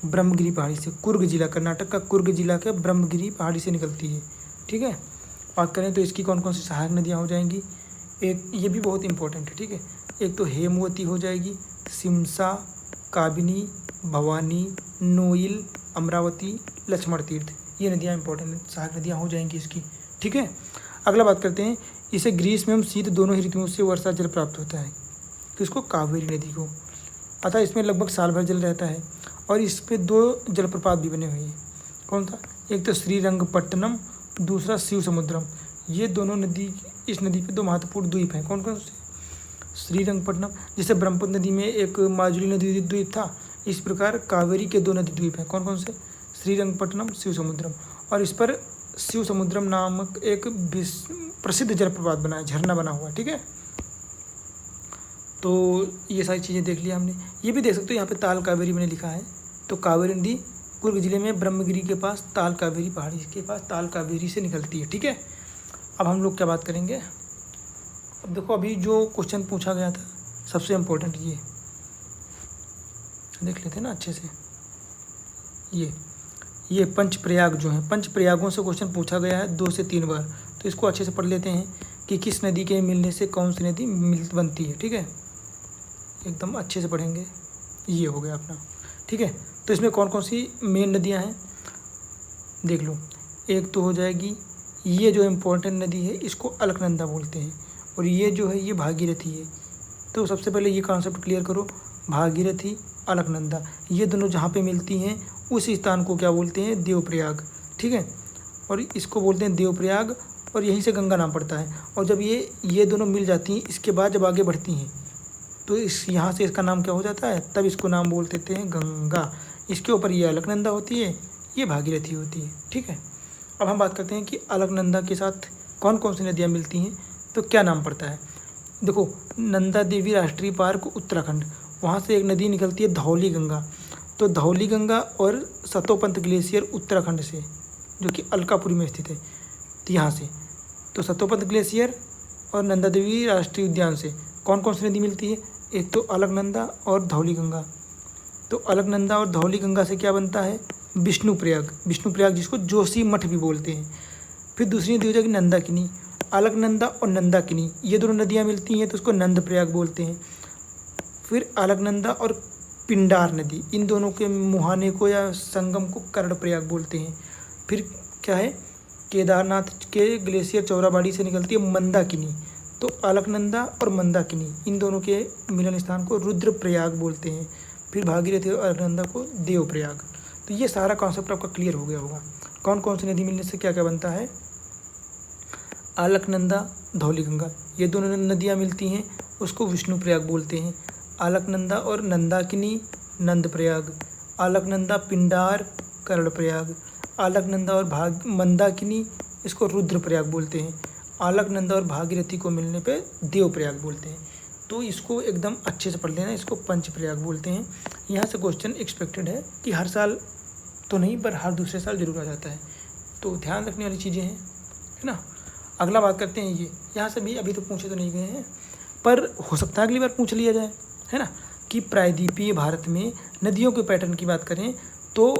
ब्रह्मगिरी पहाड़ी से। कुर्ग जिला, कर्नाटक का कुर्ग जिला के ब्रह्मगिरी पहाड़ी से निकलती है। ठीक है, बात करें तो इसकी कौन कौन सी सहायक नदियाँ हो जाएंगी? एक ये भी बहुत इंपॉर्टेंट है। ठीक है, एक तो हेमवती हो जाएगी, सिमसा, काबिनी, भवानी, नोइल, अमरावती, लक्ष्मण तीर्थ, ये नदियाँ इंपॉर्टेंट सहायक नदियाँ हो जाएंगी इसकी। ठीक है, अगला बात करते हैं, इसे ग्रीष्म एवं शीत दोनों ही ऋतुओं से वर्षा जल प्राप्त होता है। किसको? कावेरी नदी को। अतः इसमें लगभग साल भर जल रहता है और इस पे 2 जलप्रपात भी बने हुए हैं। कौन सा? एक तो श्रीरंगपट्टनम, दूसरा शिव समुद्रम। ये दोनों नदी, इस नदी पे 2 महत्वपूर्ण द्वीप हैं। कौन कौन से? श्रीरंगपट्टनम, जैसे ब्रह्मपुत्र नदी में एक माजुली नदी द्वीप था, इस प्रकार कावेरी के 2 नदी द्वीप हैं। कौन कौन से? श्रीरंगपट्टनम, शिव समुद्रम। और इस पर शिव समुद्रम नामक एक प्रसिद्ध जलप्रपात बना है, झरना बना हुआ है। ठीक है, तो ये सारी चीज़ें देख लिया हमने। ये भी देख सकते हो यहाँ पे ताल कावेरी मैंने लिखा है। तो कावेरी नदी कुर्ग जिले में ब्रह्मगिरी के पास ताल कावेरी पहाड़ी के पास ताल कावेरी से निकलती है। ठीक है, अब हम लोग क्या बात करेंगे? अब देखो, अभी जो क्वेश्चन पूछा गया था सबसे इम्पोर्टेंट ये देख लेते हैं ना अच्छे से। ये पंचप्रयाग जो है, पंचप्रयागों से क्वेश्चन पूछा गया है 2 से 3 बार। तो इसको अच्छे से पढ़ लेते हैं कि किस नदी के मिलने से कौन सी नदी बनती है। ठीक है, एकदम अच्छे से पढ़ेंगे। ये हो गया अपना। ठीक है, तो इसमें कौन कौन सी मेन नदियां हैं देख लो। एक तो हो जाएगी ये जो इम्पोर्टेंट नदी है, इसको अलकनंदा बोलते हैं, और ये जो है ये भागीरथी है। तो सबसे पहले ये कॉन्सेप्ट क्लियर करो, भागीरथी, अलकनंदा, ये दोनों जहाँ पे मिलती हैं उस स्थान को क्या बोलते हैं? देवप्रयाग। ठीक है। और इसको बोलते हैं देवप्रयाग, और यहीं से गंगा नाम पड़ता है। और जब ये दोनों मिल जाती हैं, इसके बाद जब आगे बढ़ती हैं तो इस यहाँ से इसका नाम क्या हो जाता है, तब इसको नाम बोल देते हैं गंगा। इसके ऊपर ये अलकनंदा होती है, ये भागीरथी होती है, ठीक है। अब हम बात करते हैं कि अलकनंदा के साथ कौन कौन सी नदियाँ मिलती हैं, तो क्या नाम पड़ता है। देखो, नंदा देवी राष्ट्रीय पार्क उत्तराखंड, वहाँ से एक नदी निकलती है धौली गंगा। तो धौली गंगा और सतोपंथ ग्लेशियर उत्तराखंड से, जो कि अलकापुरी में स्थित है, तो यहाँ से तो सतोपंथ ग्लेशियर और नंदा देवी राष्ट्रीय उद्यान से कौन कौन सी नदी मिलती है, एक तो अलकनंदा और धौली गंगा। तो अलकनंदा और धौली गंगा से क्या बनता है, विष्णुप्रयाग जिसको जोशी मठ भी बोलते हैं। फिर दूसरी नदी हो जाएगी नंदाकिनी। अलकनंदा और नंदाकिनी ये दोनों नदियाँ मिलती हैं तो उसको नंदप्रयाग बोलते हैं। फिर अलकनंदा और पिंडार नदी, इन दोनों के मुहाने को या संगम को कर्णप्रयाग बोलते हैं। फिर क्या है, केदारनाथ के ग्लेशियर चौराबाड़ी से निकलती है मंदाकिनी। तो अलकनंदा और मंदाकिनी इन दोनों के मिलन स्थान को रुद्रप्रयाग बोलते हैं। फिर भागीरथी और अलकनंदा को देवप्रयाग। तो ये सारा कॉन्सेप्ट आपका क्लियर हो गया होगा, कौन कौन सी नदी मिलने से क्या क्या बनता है। अलकनंदा धौली गंगा ये दोनों नदियाँ मिलती हैं, उसको विष्णुप्रयाग बोलते हैं। अलकनंदा और नंदाकिनी नंदप्रयाग, अलकनंदा पिंडार कर्णप्रयाग, अलकनंदा और मंदाकिनी इसको रुद्रप्रयाग बोलते हैं। अलकनंदा और भागीरथी को मिलने पे देवप्रयाग बोलते हैं। तो इसको एकदम अच्छे से पढ़ लेना, इसको पंचप्रयाग बोलते हैं। यहाँ से क्वेश्चन एक्सपेक्टेड है कि हर साल तो नहीं पर हर दूसरे साल जरूर आ जाता है, तो ध्यान रखने वाली चीज़ें हैं, है ना। अगला बात करते हैं ये, यहाँ से भी अभी तो पूछे तो नहीं गए हैं पर हो सकता है अगली बार पूछ लिया जाए, है ना, कि प्रायद्वीपीय भारत में नदियों के पैटर्न की बात करें तो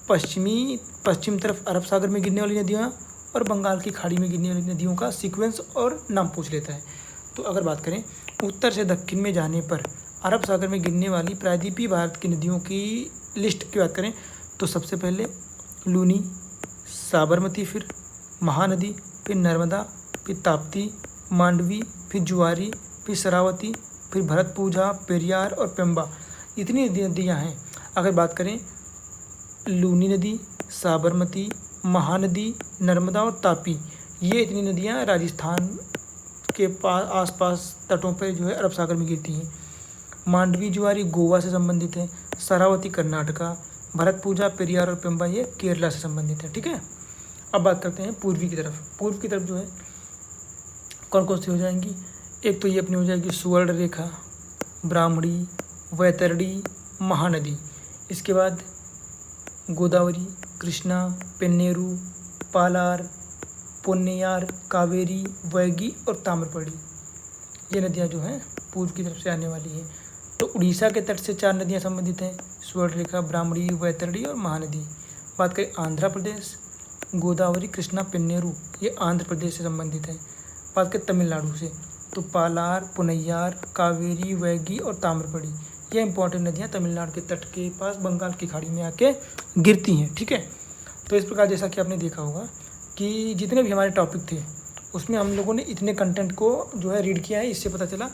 पश्चिम तरफ अरब सागर में गिरने वाली नदियाँ और बंगाल की खाड़ी में गिरने वाली नदियों का सीक्वेंस और नाम पूछ लेता है। तो अगर बात करें उत्तर से दक्षिण में जाने पर अरब सागर में गिरने वाली प्रायद्वीपीय भारत की नदियों की लिस्ट की बात करें तो सबसे पहले लूनी, साबरमती, फिर महानदी, फिर नर्मदा, फिर ताप्ती, मांडवी, फिर जुआरी, फिर शरावती, फिर भरतपुझा, पेरियार और पेम्बा, इतनी नदियाँ हैं। अगर बात करें लूनी नदी, साबरमती, महानदी, नर्मदा और तापी, ये इतनी नदियाँ राजस्थान के आसपास तटों पर जो है अरब सागर में गिरती हैं। मांडवी जुआरी गोवा से संबंधित है, शरावती कर्नाटका, भरतपुझा, पेरियार और पेम्बा ये केरला से संबंधित है, ठीक है। अब बात करते हैं पूर्व की तरफ जो है कौन कौन सी हो जाएंगी। एक तो ये अपनी हो जाएगी सुवर्ण रेखा, ब्राह्मणी, वैतरणी, महानदी। इसके बाद गोदावरी, कृष्णा, पेन्नेरू, पालार, पोन्नैयार, कावेरी, वैगी और ताम्रपर्णी, ये नदियाँ जो हैं पूर्व की तरफ से आने वाली हैं। तो उड़ीसा के तट से 4 नदियाँ संबंधित हैं, स्वर्णरेखा, ब्राह्मणी, वैतरणी और महानदी। बात करें आंध्र प्रदेश, गोदावरी, कृष्णा, पेन्नेरू, ये आंध्र प्रदेश से संबंधित है। बात करें तमिलनाडु से तो पालार, पुनैयार, कावेरी, वैगी और ताम्रपर्णी, ये इंपॉर्टेंट नदियाँ तमिलनाडु के तट के पास बंगाल की खाड़ी में आके गिरती हैं, ठीक है। तो इस प्रकार जैसा कि आपने देखा होगा कि जितने भी हमारे टॉपिक थे उसमें हम लोगों ने इतने कंटेंट को जो है रीड किया है। इससे पता चला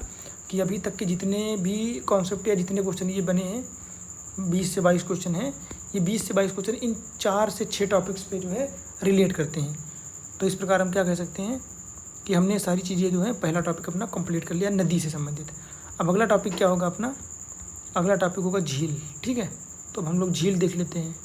कि अभी तक के जितने भी कॉन्सेप्ट या जितने क्वेश्चन ये बने हैं 20 से 22 क्वेश्चन हैं, ये 20 से 22 क्वेश्चन इन 4 से 6 टॉपिक्स पे जो है रिलेट करते हैं। तो इस प्रकार हम क्या कह सकते हैं कि हमने सारी चीज़ें जो है पहला टॉपिक अपना कंप्लीट कर लिया नदी से संबंधित। अब अगला टॉपिक क्या होगा अपना, अगला टॉपिक होगा झील, ठीक है। तो हम लोग झील देख लेते हैं।